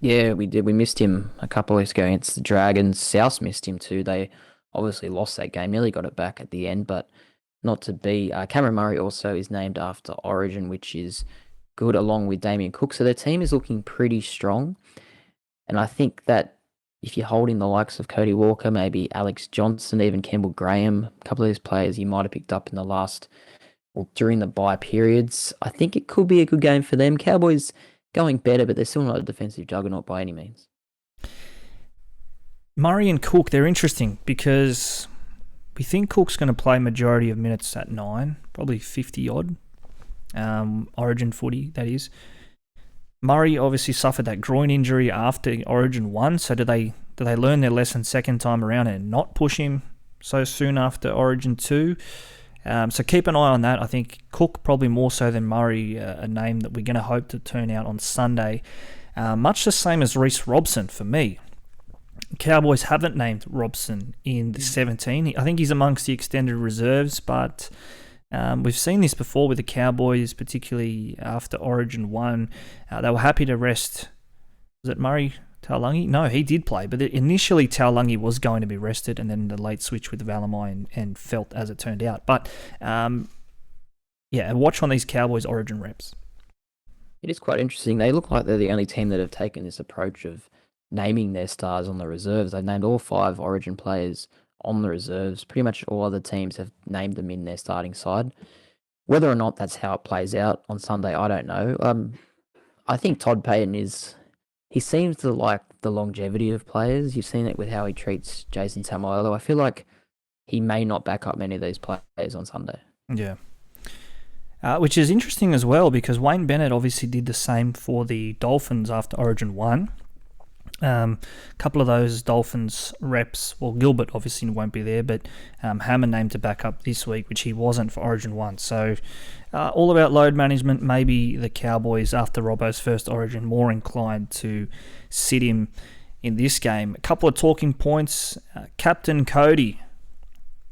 Yeah, we did. We missed him a couple of weeks ago against the Dragons. South missed him too. They obviously lost that game, nearly got it back at the end, but not to be. Cameron Murray also is named after Origin, which is good, along with Damien Cook. So their team is looking pretty strong. And I think that if you're holding the likes of Cody Walker, maybe Alex Johnson, even Campbell Graham, a couple of these players you might have picked up in the last, or during the bye periods, I think it could be a good game for them. Cowboys going better, but they're still not a defensive juggernaut by any means. Murray and Cook, they're interesting because we think Cook's going to play majority of minutes at 9, probably 50-odd, Origin footy, that is. Murray obviously suffered that groin injury after Origin 1, so do they learn their lesson second time around and not push him so soon after Origin 2? So keep an eye on that. I think Cook probably more so than Murray, a name that we're going to hope to turn out on Sunday. Much the same as Reece Robson for me. Cowboys haven't named Robson in the 17. I think he's amongst the extended reserves, but we've seen this before with the Cowboys, particularly after Origin 1. They were happy to rest. Was it Murray Taulagi? No, he did play, but initially Taulagi was going to be rested, and then the late switch with Valamai and Felt as it turned out. But watch on these Cowboys Origin reps. It is quite interesting. They look like they're the only team that have taken this approach of naming their stars on the reserves. They've named all 5 Origin players on the reserves. Pretty much all other teams have named them in their starting side. Whether or not that's how it plays out on Sunday, I don't know. I think Todd Payton he seems to like the longevity of players. You've seen it with how he treats Jason Taumalolo. I feel like he may not back up many of these players on Sunday. Yeah. Which is interesting as well because Wayne Bennett obviously did the same for the Dolphins after Origin 1. A couple of those Dolphins reps, well, Gilbert obviously won't be there, but Hammond named to back up this week, which he wasn't for Origin 1. So all about load management. Maybe the Cowboys, after Robbo's first Origin, more inclined to sit him in this game. A couple of talking points. Captain Cody,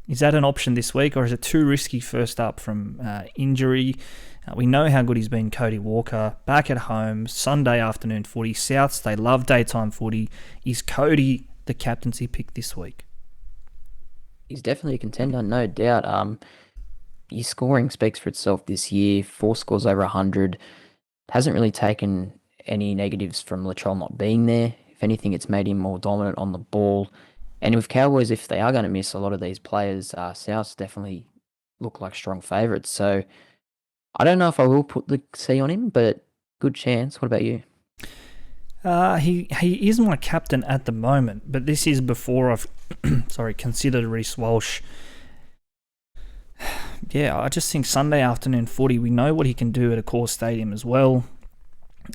is that an option this week, or is it too risky first up from injury? We know how good he's been, Cody Walker. Back at home, Sunday afternoon footy. Souths, they love daytime footy. Is Cody the captaincy pick this week? He's definitely a contender, no doubt. His scoring speaks for itself this year. 4 scores over 100. Hasn't really taken any negatives from Latrell not being there. If anything, it's made him more dominant on the ball. And with Cowboys, if they are going to miss a lot of these players, Souths definitely look like strong favourites. So I don't know if I will put the C on him, but good chance. What about you? He is my captain at the moment, but this is before I've considered Reece Walsh. Yeah, I just think Sunday afternoon footy, we know what he can do at Accor Stadium as well.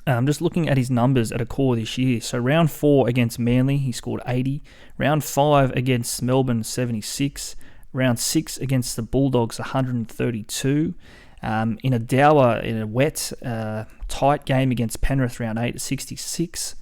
Just looking at his numbers at Accor this year. So round 4 against Manly, he scored 80. Round 5 against Melbourne, 76. Round 6 against the Bulldogs, 132. In a wet, tight game against Penrith, round 8 at 66.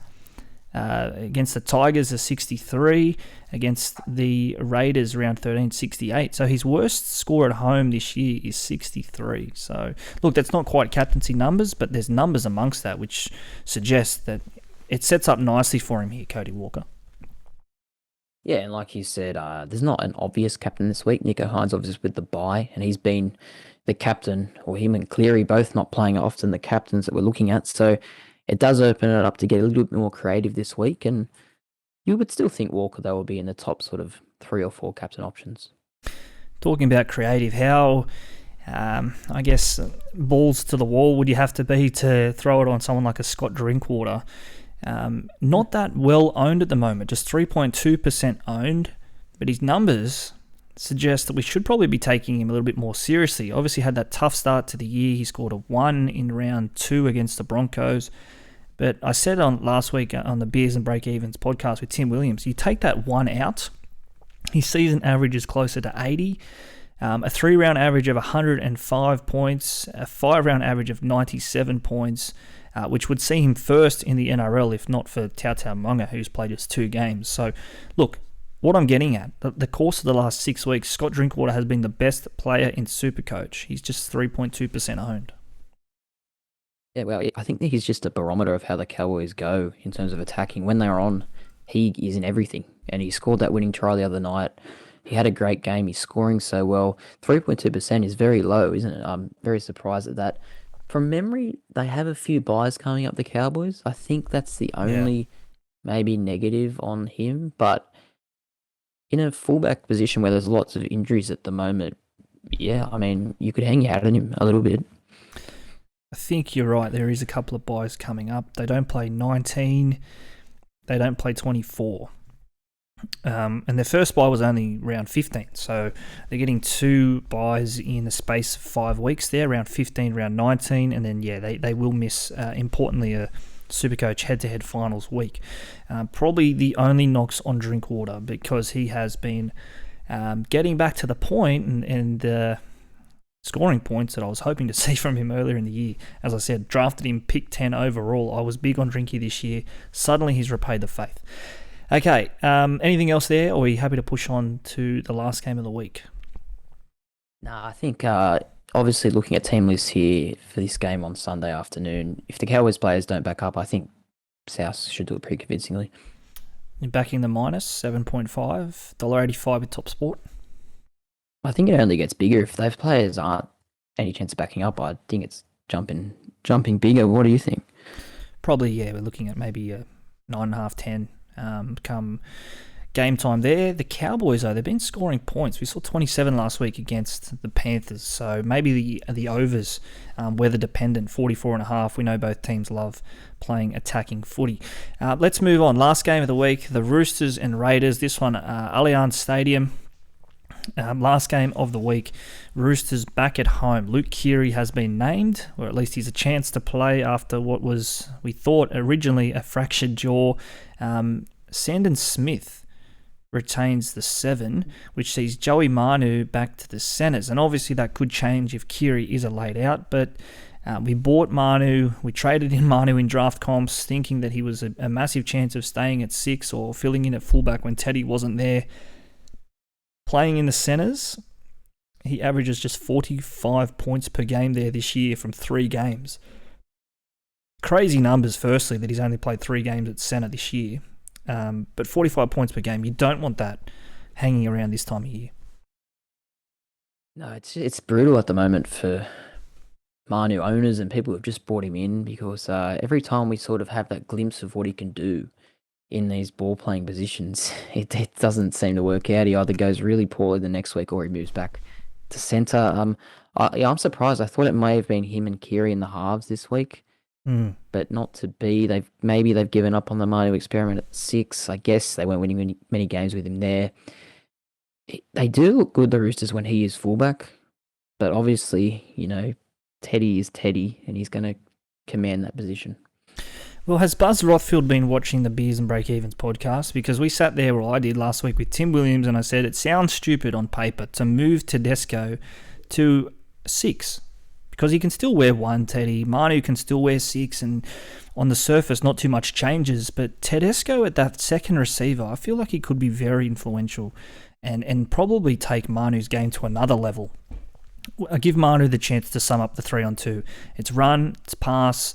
Against the Tigers, a 63. Against the Raiders, round 13, 68. So his worst score at home this year is 63. So, look, that's not quite captaincy numbers, but there's numbers amongst that which suggests that it sets up nicely for him here, Cody Walker. Yeah, and like you said, there's not an obvious captain this week. Nicho Hynes obviously with the bye, and he's been the captain, or him and Cleary both not playing often, the captains that we're looking at. So it does open it up to get a little bit more creative this week, and you would still think Walker, though, will be in the top sort of 3 or 4 captain options. Talking about creative, how, I guess, balls to the wall would you have to be to throw it on someone like a Scott Drinkwater? Not that well owned at the moment, just 3.2% owned, but his numbers suggest that we should probably be taking him a little bit more seriously. Obviously had that tough start to the year. He scored a 1 in round 2 against the Broncos. But I said on last week on the Beers and Breakevens podcast with Tim Williams, you take that 1 out, his season average is closer to 80, a 3-round average of 105 points, a 5-round average of 97 points, which would see him first in the NRL if not for Kalyn Ponga, who's played just 2 games. So, look, what I'm getting at, the course of the last 6 weeks, Scott Drinkwater has been the best player in SuperCoach. He's just 3.2% owned. Yeah, well, I think that he's just a barometer of how the Cowboys go in terms of attacking. When they're on, he is in everything. And he scored that winning try the other night. He had a great game. He's scoring so well. 3.2% is very low, isn't it? I'm very surprised at that. From memory, they have a few buys coming up, the Cowboys. I think that's the only maybe negative on him. But in a fullback position where there's lots of injuries at the moment, yeah, I mean, you could hang out on him a little bit. I think you're right. There is a couple of buys coming up. They don't play 19. They don't play 24. And their first buy was only round 15. So they're getting 2 buys in the space of 5 weeks there, round 15, round 19. And then, they will miss, importantly, a SuperCoach head-to-head finals week. Probably the only knocks on Drinkwater because he has been getting back to the point and scoring points that I was hoping to see from him earlier in the year. As I said, drafted him pick 10 overall. I was big on Drinky this year. Suddenly he's repaid the faith. Okay, anything else there, or are you happy to push on to the last game of the week? Nah, I think obviously looking at team lists here for this game on Sunday afternoon, if the Cowboys players don't back up, I think South should do it pretty convincingly. You're backing the minus, 7.5, $1.85 with Top Sport. I think it only gets bigger if those players aren't any chance of backing up. I think it's jumping bigger. What do you think? Probably, yeah. We're looking at maybe 9.5, 10 come game time there. The Cowboys, though, they've been scoring points. We saw 27 last week against the Panthers, so maybe the overs, weather dependent, 44.5. We know both teams love playing attacking footy. Let's move on. Last game of the week, the Roosters and Raiders. This one, Allianz Stadium. Last game of the week, Roosters back at home. Luke Keary has been named, or at least he's a chance to play after what was, we thought, originally a fractured jaw. Sandon Smith retains the 7, which sees Joey Manu back to the centres. And obviously that could change if Keary is a laid out, but we bought Manu, we traded in Manu in draft comps, thinking that he was a massive chance of staying at 6 or filling in at fullback when Teddy wasn't there. Playing in the centres, he averages just 45 points per game there this year from 3 games. Crazy numbers, firstly, that he's only played 3 games at centre this year. But 45 points per game, you don't want that hanging around this time of year. No, it's brutal at the moment for Manu owners and people who have just brought him in because every time we sort of have that glimpse of what he can do in these ball-playing positions, it doesn't seem to work out. He either goes really poorly the next week or he moves back to centre. I'm surprised. I thought it may have been him and Keary in the halves this week, but not to be. They've given up on the Manu experiment at 6. I guess they weren't winning many games with him there. They do look good, the Roosters, when he is fullback, but obviously, Teddy is Teddy, and he's going to command that position. Well, has Buzz Rothfield been watching the Beers and Breakevens podcast? Because we sat there, I did last week with Tim Williams, and I said it sounds stupid on paper to move Tedesco to 6 because he can still wear 1, Teddy. Manu can still wear 6, and on the surface, not too much changes. But Tedesco at that second receiver, I feel like he could be very influential and probably take Manu's game to another level. I give Manu the chance to sum up the 3-on-2. It's run, it's pass.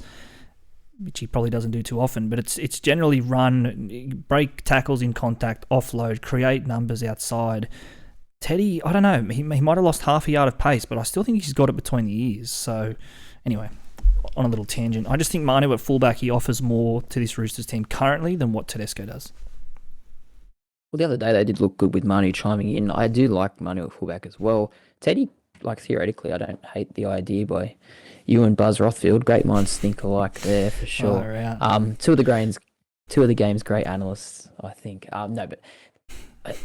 which he probably doesn't do too often, but it's generally run, break tackles in contact, offload, create numbers outside. Teddy, I don't know, he might have lost half a yard of pace, but I still think he's got it between the ears. So anyway, on a little tangent, I just think Manu at fullback, he offers more to this Roosters team currently than what Tedesco does. Well, the other day they did look good with Manu chiming in. I do like Manu at fullback as well. Teddy, like theoretically, I don't hate the idea by you and Buzz Rothfield. Great minds think alike there for sure. Two of the game's great analysts, I think. No, but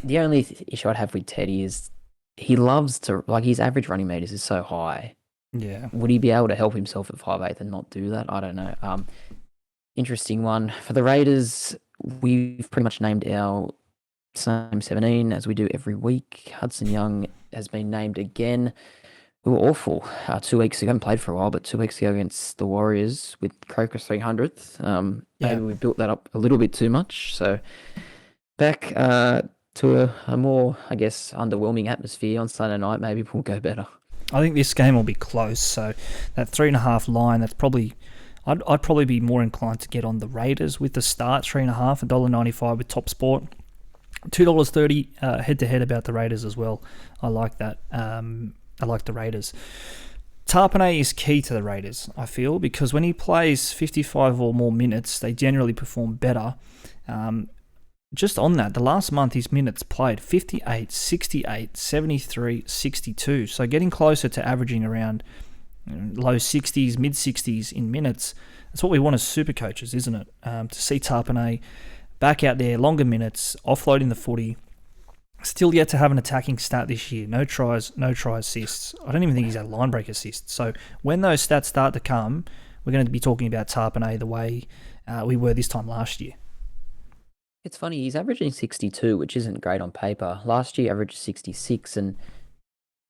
the only issue I'd have with Teddy is he loves to, like, his average running meters is so high. Yeah. Would he be able to help himself at 5'8" and not do that? I don't know. Interesting one. For the Raiders, we've pretty much named our same 17 as we do every week. Hudson Young has been named again. We were awful 2 weeks ago. I haven't played for a while, but 2 weeks ago against the Warriors with Croker's 300th. Maybe we built that up a little bit too much. So back to a more, I guess, underwhelming atmosphere on Sunday night. Maybe we'll go better. I think this game will be close. So that 3.5 line, that's probably... I'd probably be more inclined to get on the Raiders with the start, 3.5, $1.95 with Top Sport. $2.30 head-to-head about the Raiders as well. I like that. I like the Raiders. Tarpanay is key to the Raiders, I feel, because when he plays 55 or more minutes, they generally perform better. Just on that, the last month his minutes played 58, 68, 73, 62. So getting closer to averaging around low 60s, mid 60s in minutes. That's what we want as super coaches, isn't it? To see Tarpanay back out there, longer minutes, offloading the footy. Still yet to have an attacking stat this year. No tries, no try assists. I don't even think he's had line break assists. So when those stats start to come, we're going to be talking about Tarpanay the way we were this time last year. It's funny, he's averaging 62, which isn't great on paper. Last year, he averaged 66, and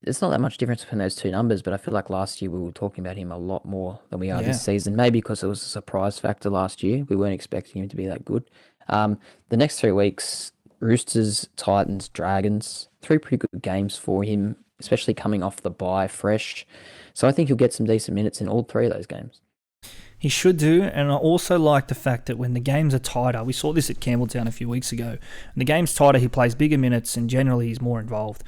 there's not that much difference between those two numbers, but I feel like last year we were talking about him a lot more than we are this season. Maybe because it was a surprise factor last year. We weren't expecting him to be that good. The next 3 weeks, Roosters, Titans, Dragons, 3 pretty good games for him, especially coming off the bye fresh. So I think he'll get some decent minutes in all 3 of those games. He should do, and I also like the fact that when the games are tighter, we saw this at Campbelltown a few weeks ago, when the game's tighter, he plays bigger minutes and generally he's more involved.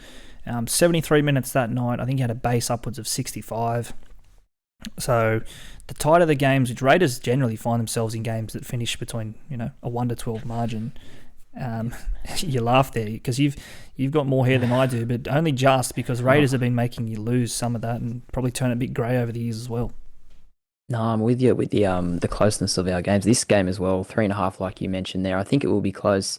73 minutes that night, I think he had a base upwards of 65. So the tighter the games, which Raiders generally find themselves in games that finish between, a 1-12 margin. You laugh there because you've got more hair than I do, but only just because Raiders have been making you lose some of that and probably turn a bit grey over the years as well. No, I'm with you with the closeness of our games. This game as well, 3.5 like you mentioned there. I think it will be close.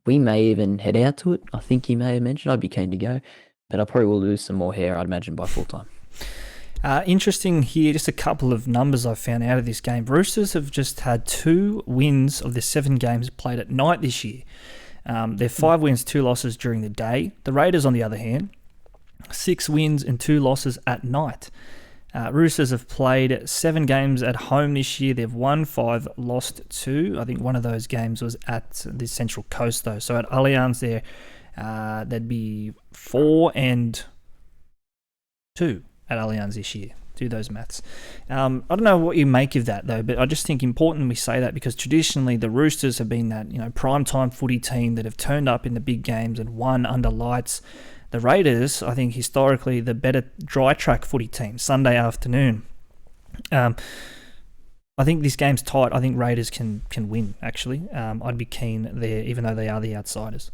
We may even head out to it. I think you may have mentioned. I'd be keen to go, but I probably will lose some more hair, I'd imagine, by full time. Interesting here, just a couple of numbers I found out of this game. Roosters have just had 2 wins of the 7 games played at night this year. They're 5 wins, 2 losses during the day. The Raiders, on the other hand, 6 wins and 2 losses at night. Roosters have played 7 games at home this year. They've won 5, lost 2. I think one of those games was at the Central Coast, though. So at Allianz there, that'd be 4 and 2 at Allianz this year. Do those maths. I don't know what you make of that, though, but I just think important we say that because traditionally the Roosters have been that prime-time footy team that have turned up in the big games and won under lights. The Raiders, I think, historically, the better dry track footy team, Sunday afternoon. I think this game's tight. I think Raiders can win, actually. I'd be keen there, even though they are the outsiders.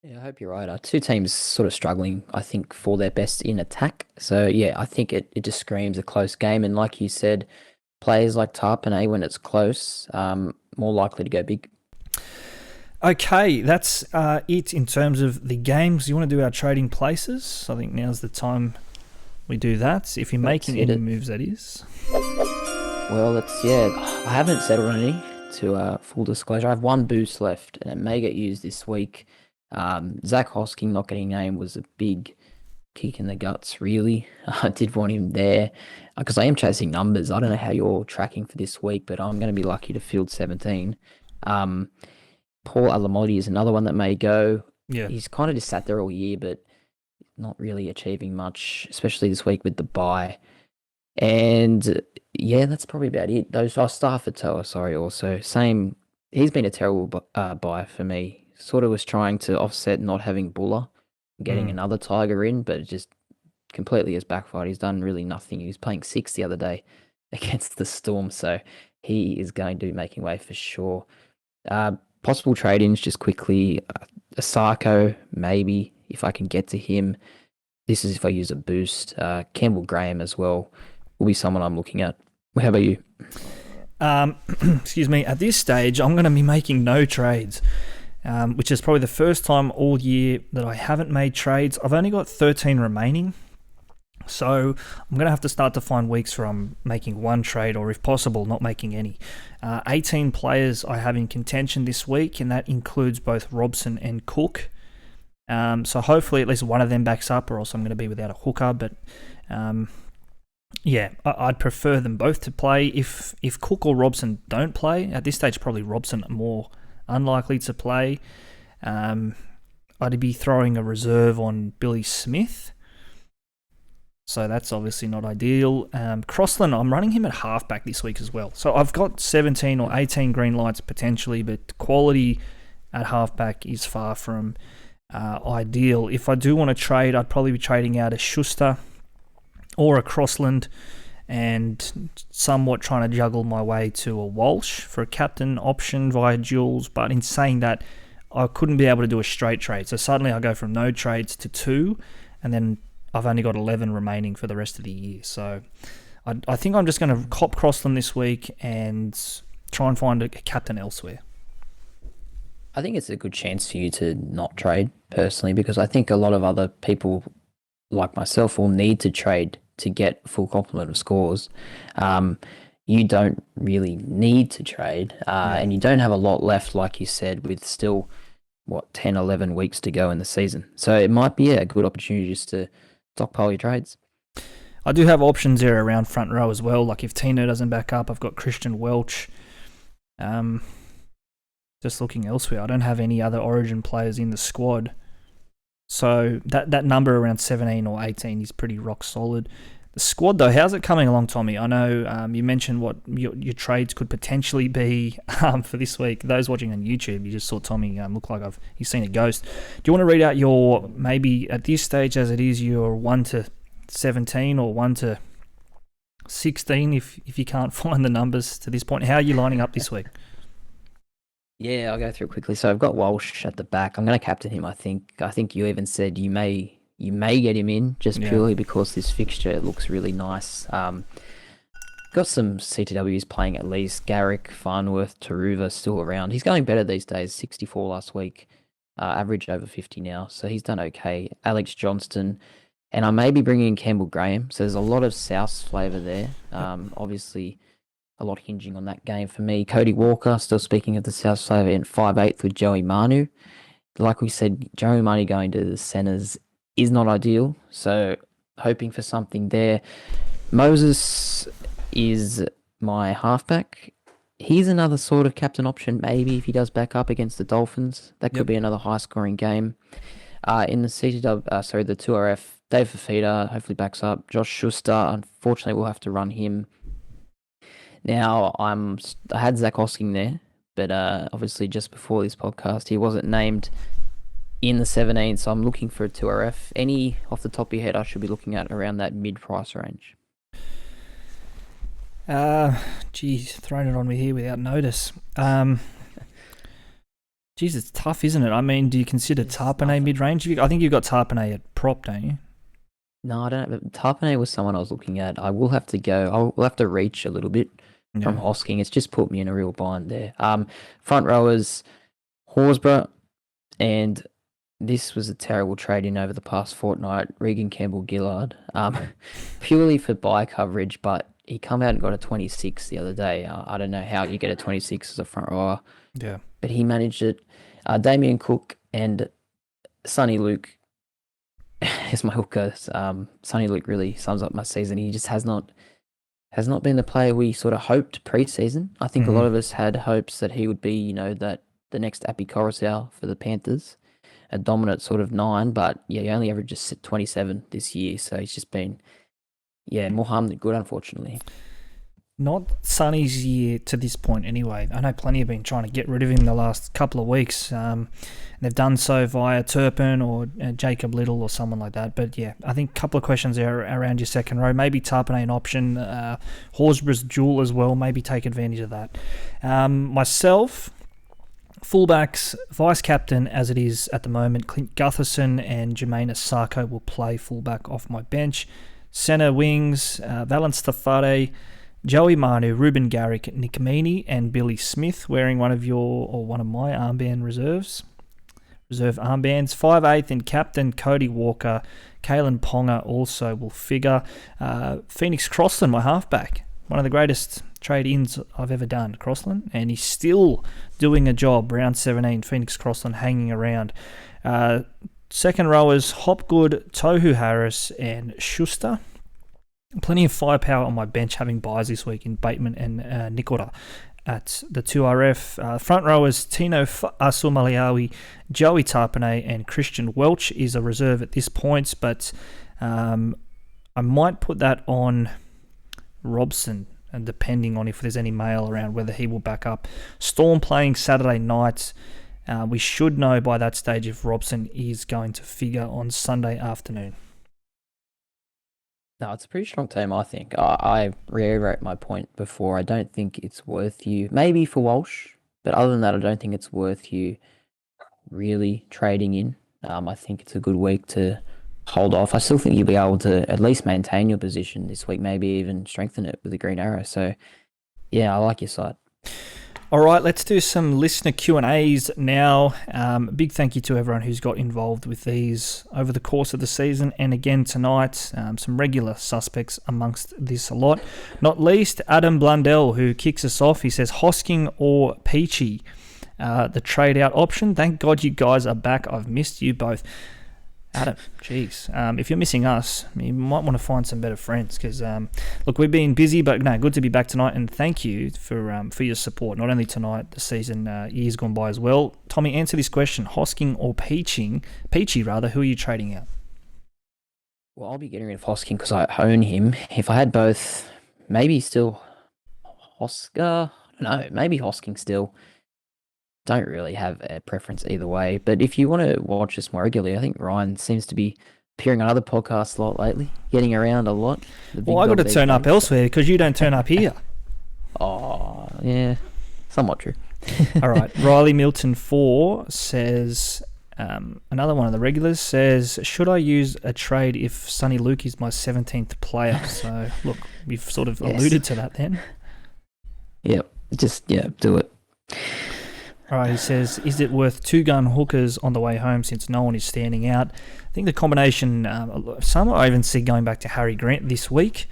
Yeah, I hope you're right. 2 teams sort of struggling, I think, for their best in attack. So, yeah, I think it just screams a close game. And like you said, players like Tarpanay, when it's close, more likely to go big. Okay, that's it in terms of the games. You want to do our trading places? I think now's the time we do that. If you're making any moves, that is. Well, I haven't settled on any, to full disclosure. I have 1 boost left, and it may get used this week. Zach Hosking not getting named was a big kick in the guts, really. I did want him there because I am chasing numbers. I don't know how you're tracking for this week, but I'm going to be lucky to field 17. Paul Alamotti is another one that may go. Yeah. He's kind of just sat there all year, but not really achieving much, especially this week with the bye. And yeah, that's probably about it. Those Stafford Tower, sorry, also same. He's been a terrible buy for me. Sort of was trying to offset not having Bula, getting Mm. another Tiger in, but it just completely has backfired. He's done really nothing. He was playing six the other day against the Storm, so he is going to be making way for sure. Possible trade-ins just quickly. Asako, maybe if I can get to him. This is if I use a boost. Campbell Graham as well will be someone I'm looking at. How about you? Excuse me. At this stage, I'm going to be making no trades, which is probably the first time all year that I haven't made trades. I've only got 13 remaining. So I'm going to have to start to find weeks where I'm making one trade or, if possible, not making any. 18 players I have in contention this week, and that includes both Robson and Cook. So hopefully at least one of them backs up, or else I'm going to be without a hooker. But yeah, I'd prefer them both to play. If Cook or Robson don't play, at this stage probably Robson more unlikely to play. I'd be throwing a reserve on Billy Smith. So that's obviously not ideal. Crossland, I'm running him at halfback this week as well. So I've got 17 or 18 green lights potentially, but quality at halfback is far from ideal. If I do want to trade, I'd probably be trading out a Schuster or a Crossland and somewhat trying to juggle my way to a Walsh for a captain option via duels. But in saying that, I couldn't be able to do a straight trade. So suddenly I go from no trades to 2, and then I've only got 11 remaining for the rest of the year. So I think I'm just going to cop Crossland this week and try and find a captain elsewhere. I think it's a good chance for you to not trade, personally, because I think a lot of other people like myself will need to trade to get full complement of scores. You don't really need to trade, and you don't have a lot left, like you said, with still, 10, 11 weeks to go in the season. So it might be a good opportunity just to stockpile your trades. I do have options there around front row as well. Like if Tino doesn't back up, I've got Christian Welch. Just looking elsewhere, I don't have any other Origin players in the squad. So that number around 17 or 18 is pretty rock solid. The squad, though, how's it coming along, Tommy? I know you mentioned what your trades could potentially be for this week. Those watching on YouTube, you just saw Tommy look like he's seen a ghost. Do you want to read out your, maybe at this stage as it is, your 1 to 17 or 1 to 16 if you can't find the numbers to this point? How are you lining up this week? Yeah, I'll go through quickly. So I've got Walsh at the back. I'm going to captain him, I think. I think you even said you may get him in just purely because this fixture looks really nice. Got some CTWs playing at least. Garrick, Farnworth, Taruva still around. He's going better these days. 64 last week. Average over 50 now. So he's done okay. Alex Johnston. And I may be bringing in Campbell Graham. So there's a lot of South flavour there. Obviously, a lot hinging on that game for me. Cody Walker, still speaking of the South flavour, in 5/8 with Joey Manu. Like we said, Joey Manu going to the centres is not ideal. So hoping for something there. Moses is my halfback. He's another sort of captain option, maybe, if he does back up against the Dolphins. That could be another high-scoring game. In the CTW, the 2RF, Dave Fifita hopefully backs up. Josh Schuster, unfortunately, we'll have to run him. Now, I had Zach Hosking there, but obviously just before this podcast, he wasn't named in the 17, so I'm looking for a 2RF. Any off the top of your head I should be looking at around that mid-price range? Geez, throwing it on me here without notice. Geez, it's tough, isn't it? I mean, do you consider Tarpanay mid-range? I think you've got Tarpanay at prop, don't you? No, I don't. Tarpanay was someone I was looking at. I will have to go. I'll have to reach a little bit from Hosking. It's just put me in a real bind there. Front rowers, Horsburgh, and this was a terrible trade-in over the past fortnight. Regan Campbell-Gillard, purely for buy coverage, but he come out and got a 26 the other day. I don't know how you get a 26 as a front rower. Yeah. But he managed it. Damien Cook and Sonny Luke is my hookers. Sonny Luke really sums up my season. He just has not been the player we sort of hoped pre-season. I think a lot of us had hopes that he would be, that the next Appy Coruscant for the Panthers, a dominant sort of 9. But yeah, he only averages 27 this year, so he's just been Yeah, more harm than good, unfortunately. Not Sonny's year to this point anyway. I know plenty have been trying to get rid of him the last couple of weeks. They've done so via Turpin or Jacob Little or someone like that. But yeah, I think a couple of questions there around your second row. Maybe Tarpane an option. Horsburgh's dual as well. Maybe take advantage of that. Myself, fullbacks, vice-captain as it is at the moment, Clint Gutherson and Jermaine Asako will play fullback off my bench. Centre wings, Valence Tafare, Joey Manu, Ruben Garrick, Nick Meaney, and Billy Smith wearing one of my armband reserve armbands. 5'8" and captain Cody Walker. Kalyn Ponga also will figure. Phoenix Crossland, my halfback. One of the greatest trade-ins I've ever done, Crossland. And he's still doing a job. Round 17, Phoenix Crossland hanging around. Second rowers, Hopgood, Tohu Harris, and Schuster. Plenty of firepower on my bench, having buys this week in Bateman and Nicho at the 2RF. Front rowers, Tino Asumaliawi, Joey Tarpane, and Christian Welch is a reserve at this point, but I might put that on Robson, and depending on if there's any mail around whether he will back up. Storm playing Saturday night. We should know by that stage if Robson is going to figure on Sunday afternoon. No, it's a pretty strong team, I think. I reiterate my point before. I don't think it's worth you, maybe for Walsh, but other than that, I don't think it's worth you really trading in. I think it's a good week to hold off. I still think you'll be able to at least maintain your position this week, maybe even strengthen it with a green arrow. So, yeah, I like your side. All right, let's do some listener Q&As now. Big thank you to everyone who's got involved with these over the course of the season and again tonight. Some regular suspects amongst this a lot. Not least Adam Blundell, who kicks us off. He says, Hosking or Peachy, the trade-out option. Thank God you guys are back. I've missed you both. Adam, jeez. If you're missing us, you might want to find some better friends because, look, we've been busy, but no, good to be back tonight. And thank you for your support, not only tonight, the season, years gone by as well. Tommy, answer this question: Hosking or Peachy, rather. Who are you trading out? Well, I'll be getting rid of Hosking because I own him. If I had both, maybe still Hosker. I don't know. Maybe Hosking still. Don't really have a preference either way. But if you want to watch this more regularly, I think Ryan seems to be appearing on other podcasts a lot lately, getting around a lot. Well, I got to turn up elsewhere because you don't turn up here. Oh, yeah. Somewhat true. All right. Riley Milton 4 says, another one of the regulars says, should I use a trade if Sonny Luke is my 17th player? So, look, we've sort of alluded to that then. Yep. Do it. All right, he says, is it worth two-gun hookers on the way home since no one is standing out? I think the combination, some I even see going back to Harry Grant this week.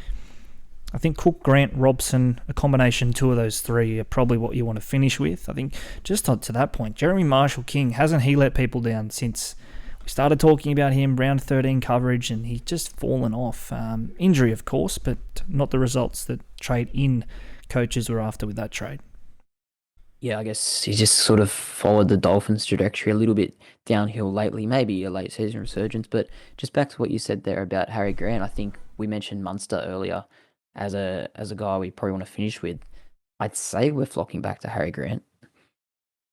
I think Cook, Grant, Robson, a combination, two of those three are probably what you want to finish with. I think just to that point, Jeremy Marshall-King, hasn't he let people down since we started talking about him, round 13 coverage, and he's just fallen off. Injury, of course, but not the results that trade-in coaches were after with that trade. Yeah, I guess he just sort of followed the Dolphins' trajectory a little bit downhill lately, maybe a late season resurgence. But just back to what you said there about Harry Grant, I think we mentioned Munster earlier as a guy we probably want to finish with. I'd say we're flocking back to Harry Grant.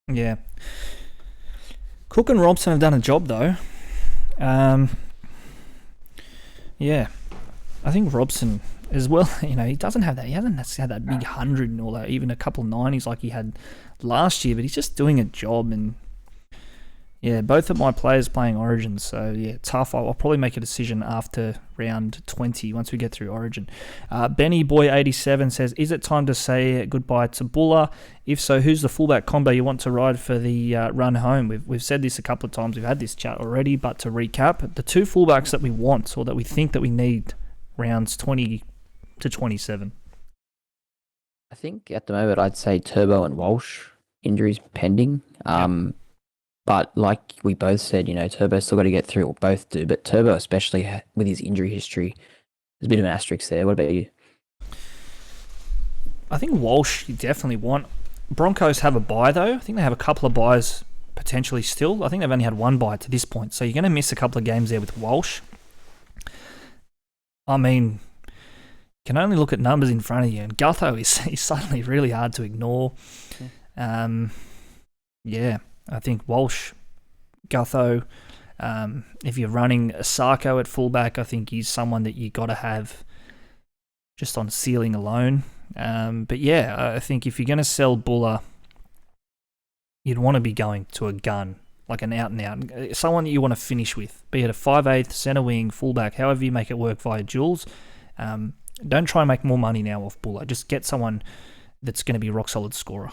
Yeah. Cook and Robson have done a job, though. Yeah. I think Robson as well, he doesn't have that. He hasn't had that big 100 and all that, even a couple 90s like he had last year, but he's just doing a job. And yeah, both of my players playing Origin, so yeah, tough. I'll probably make a decision after round 20 once we get through Origin. Benny Boy 87 says, is it time to say goodbye to Bula? If so, who's the fullback combo you want to ride for the run home? We've said this a couple of times. We've had this chat already, but to recap, the two fullbacks that we want or that we think that we need rounds 20 to 27. I think at the moment I'd say Turbo and Walsh, injuries pending. But like we both said, Turbo's still got to get through, or both do, but Turbo especially with his injury history, there's a bit of an asterisk there. What about you? I think Walsh you definitely want. Broncos have a bye though. I think they have a couple of byes potentially still. I think they've only had one bye to this point, so you're going to miss a couple of games there with Walsh. I mean, can only look at numbers in front of you, and Gutho is suddenly really hard to ignore. Yeah, I think Walsh, Gutho. If you're running Sarko at fullback, I think he's someone that you got to have just on ceiling alone. But yeah, I think if you're going to sell Bula, you'd want to be going to a gun, like an out-and-out, someone that you want to finish with, be it a 5/8, centre wing, fullback, however you make it work via duels. Don't try and make more money now off Bula. Just get someone that's going to be a rock-solid scorer.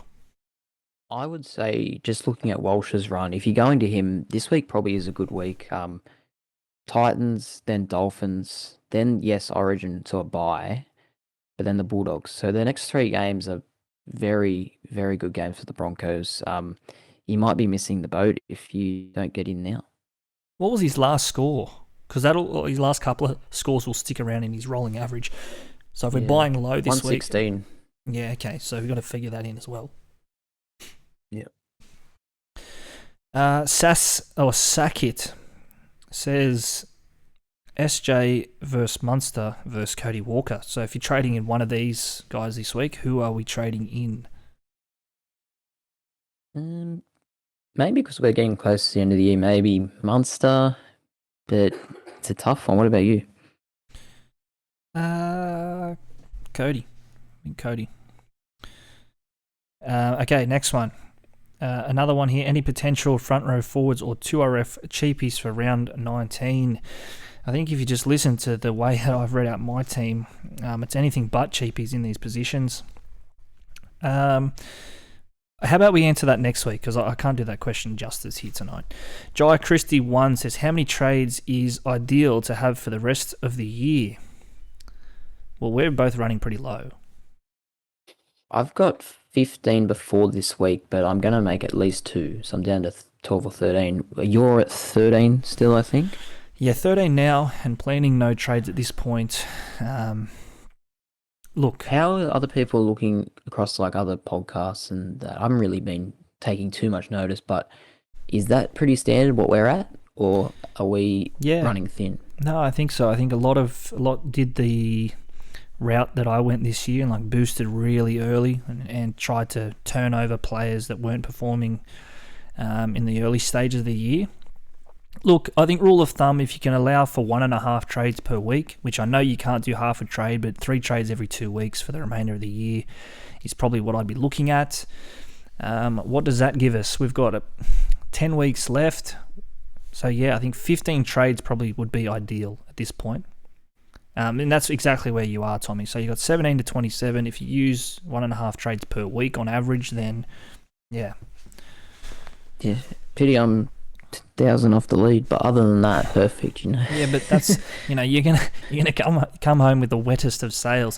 I would say, just looking at Walsh's run, if you're going to him, this week probably is a good week. Titans, then Dolphins, then, yes, Origin to a bye, but then the Bulldogs. So the next 3 games are very, very good games for the Broncos. You might be missing the boat if you don't get in now. What was his last score? Because his last couple of scores will stick around in his rolling average. So if we're buying low this 116. week... Yeah, okay. So we've got to figure that in as well. Yeah. Sakit says SJ versus Munster versus Cody Walker. So if you're trading in one of these guys this week, who are we trading in? Maybe because we're getting close to the end of the year, maybe Munster, but it's a tough one. What about you? Cody. I think Cody. Okay, next one. Another one here. Any potential front row forwards or 2RF cheapies for round 19? I think if you just listen to the way that I've read out my team, it's anything but cheapies in these positions. How about we answer that next week? Because I can't do that question justice here tonight. Jai Christie 1 says, how many trades is ideal to have for the rest of the year? Well, we're both running pretty low. I've got 15 before this week, but I'm going to make at least 2. So I'm down to 12 or 13. You're at 13 still, I think? Yeah, 13 now and planning no trades at this point. Look. How are other people looking across like other podcasts and that? I haven't really been taking too much notice, but is that pretty standard what we're at? Or are we running thin? No, I think so. I think a lot did the route that I went this year and like boosted really early and tried to turn over players that weren't performing in the early stages of the year. Look, I think rule of thumb, if you can allow for 1.5 trades per week, which I know you can't do half a trade, but 3 trades every 2 weeks for the remainder of the year is probably what I'd be looking at. What does that give us? We've got 10 weeks left. So yeah, I think 15 trades probably would be ideal at this point. And that's exactly where you are, Tommy. So you've got 17 to 27. If you use 1.5 trades per week on average, then yeah. Yeah, pity I'm 1,000 off the lead, but other than that, perfect, Yeah, but that's, you're gonna come home with the wettest of sails.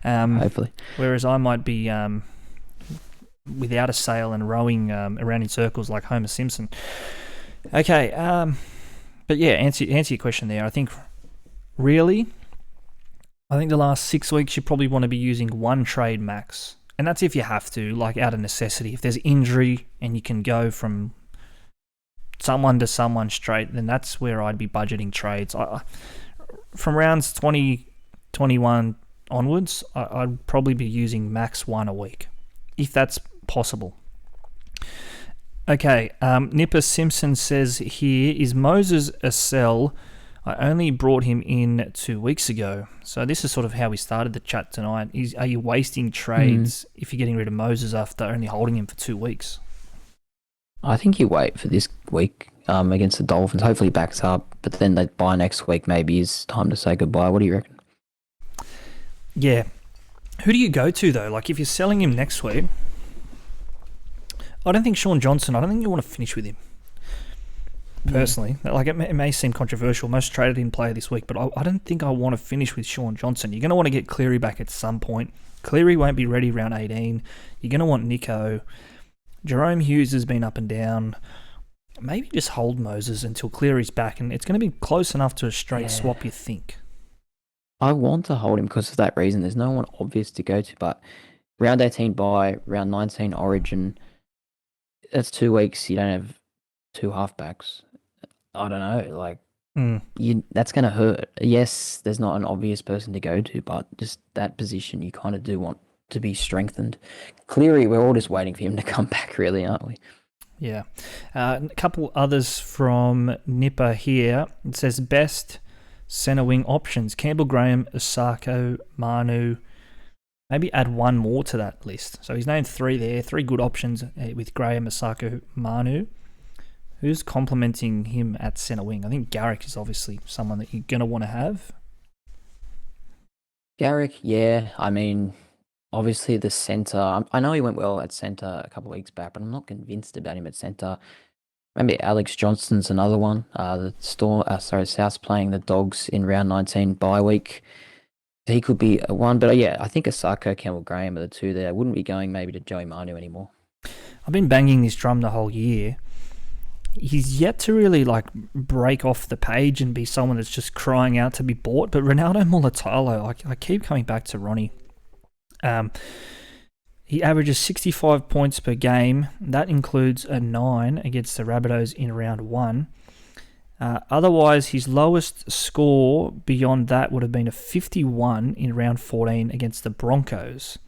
Hopefully. Whereas I might be without a sail and rowing around in circles like Homer Simpson. Okay, but yeah, answer your question there. I think the last 6 weeks you probably want to be using 1 trade max. And that's if you have to, like out of necessity. If there's injury and you can go from someone to someone straight, then that's where I'd be budgeting trades. From rounds 20, 21 onwards, I'd probably be using max 1 a week, if that's possible. Okay, Nipper Simpson says here, is Moses a sell? I only brought him in 2 weeks ago. So this is sort of how we started the chat tonight. Are you wasting trades if you're getting rid of Moses after only holding him for 2 weeks? I think you wait for this week against the Dolphins. Hopefully he backs up, but then they buy next week maybe is time to say goodbye. What do you reckon? Yeah. Who do you go to, though? Like, if you're selling him next week, I don't think Sean Johnson, I don't think you want to finish with him. Personally. Like, it may seem controversial. Most traded in player this week, but I don't think I want to finish with Sean Johnson. You're going to want to get Cleary back at some point. Cleary won't be ready round 18. You're going to want Nicho. Jerome Hughes has been up and down. Maybe just hold Moses until Cleary's back, and it's going to be close enough to a straight swap, you think. I want to hold him because of that reason. There's no one obvious to go to, but round 18 bye, round 19 Origin, that's 2 weeks. You don't have 2 halfbacks. I don't know. Like, That's going to hurt. Yes, there's not an obvious person to go to, but just that position you kind of do want to be strengthened. Cleary, we're all just waiting for him to come back, really, aren't we? Yeah. A couple others from Nipper here. It says best centre wing options: Campbell Graham, Osako, Manu. Maybe add one more to that list. So he's named 3 there, 3 good options with Graham, Osako, Manu. Who's complementing him at centre wing? I think Garrick is obviously someone that you're going to want to have. Garrick, yeah. I mean, obviously the centre. I know he went well at centre a couple of weeks back, but I'm not convinced about him at centre. Maybe Alex Johnston's another one. South's playing the Dogs in round 19 bye week. He could be a one, but yeah, I think Osako, Campbell Graham are the 2 there. I wouldn't be going maybe to Joey Manu anymore. I've been banging this drum the whole year. He's yet to really break off the page and be someone that's just crying out to be bought. But Ronaldo Mulatalo, I keep coming back to Ronnie. He averages 65 points per game. That includes a 9 against the Rabbitohs in round 1. Otherwise, his lowest score beyond that would have been a 51 in round 14 against the Broncos.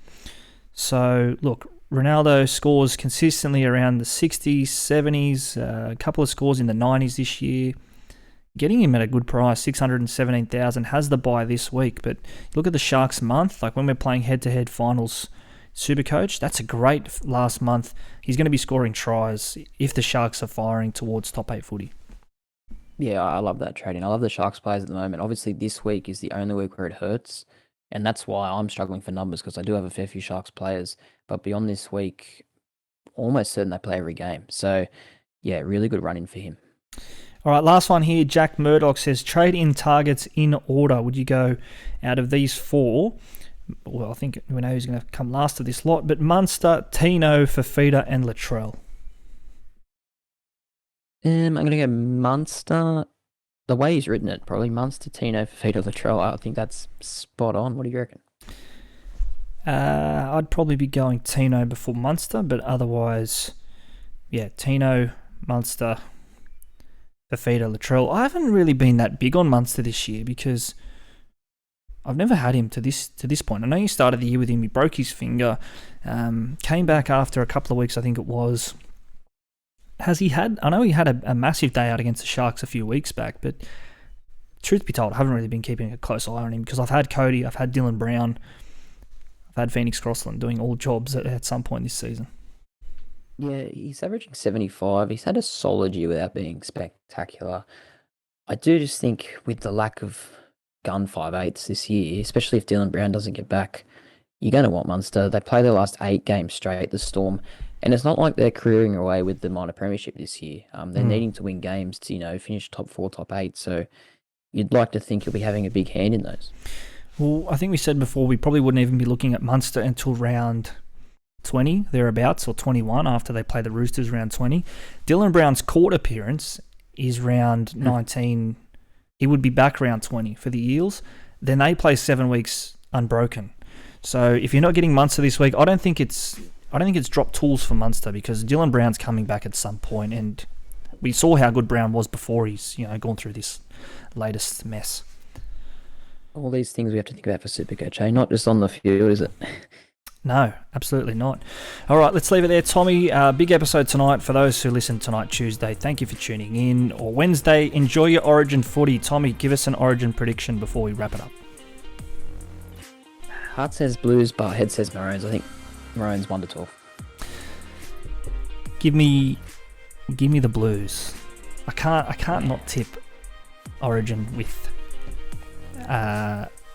So, look, Ronaldo scores consistently around the 60s, 70s, a couple of scores in the 90s this year. Getting him at a good price, $617,000, has the buy this week. But look at the Sharks month, like when we're playing head-to-head finals SuperCoach, that's a great last month. He's going to be scoring tries if the Sharks are firing towards top 8 footy. Yeah, I love that trading. I love the Sharks players at the moment. Obviously, this week is the only week where it hurts. And that's why I'm struggling for numbers, because I do have a fair few Sharks players. But beyond this week, almost certain they play every game. So, yeah, really good run-in for him. All right, last one here. Jack Murdoch says, trade in targets in order. Would you go out of these 4? Well, I think we know who's going to come last of this lot. But Munster, Tino, Fifita, and Latrell. I'm going to go Munster. The way he's written it, probably Munster, Tino, Fifita, Latrell. I think that's spot on. What do you reckon? I'd probably be going Tino before Munster, but otherwise, yeah, Tino, Munster, Fifita, Latrell. I haven't really been that big on Munster this year because I've never had him to this point. I know you started the year with him. He broke his finger, came back after a couple of weeks, I think it was. Has he had... I know he had a massive day out against the Sharks a few weeks back, but truth be told, I haven't really been keeping a close eye on him because I've had Cody, I've had Dylan Brown, I've had Phoenix Crossland doing all jobs at some point this season. Yeah, he's averaging 75. He's had a solid year without being spectacular. I do just think with the lack of gun 5/8 this year, especially if Dylan Brown doesn't get back, you're going to want Munster. They play their last 8 games straight, the Storm. And it's not like they're careering away with the minor premiership this year. They're needing to win games to, finish top 4, top 8. So you'd like to think you'll be having a big hand in those. Well, I think we said before we probably wouldn't even be looking at Munster until round 20, thereabouts, or 21 after they play the Roosters round 20. Dylan Brown's court appearance is round 19. He would be back round 20 for the Eels. Then they play 7 weeks unbroken. So if you're not getting Munster this week, I don't think it's dropped tools for Munster because Dylan Brown's coming back at some point, and we saw how good Brown was before he's gone through this latest mess. All these things we have to think about for SuperCoach, not just on the field, is it? No, absolutely not. All right, let's leave it there, Tommy. Big episode tonight for those who listen tonight, Tuesday. Thank you for tuning in. Or Wednesday, enjoy your Origin footy. Tommy, give us an Origin prediction before we wrap it up. Heart says Blues, but head says Maroons. I think Maroons 1-12. Give me the Blues. I can't not tip Origin with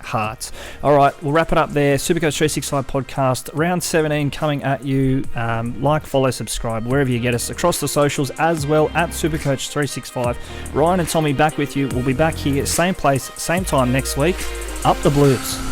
Hearts. All right, we'll wrap it up there. SuperCoach365 podcast, round 17 coming at you. Like, follow, subscribe wherever you get us across the socials as well at SuperCoach365. Ryan and Tommy back with you. We'll be back here, same place, same time next week. Up the Blues.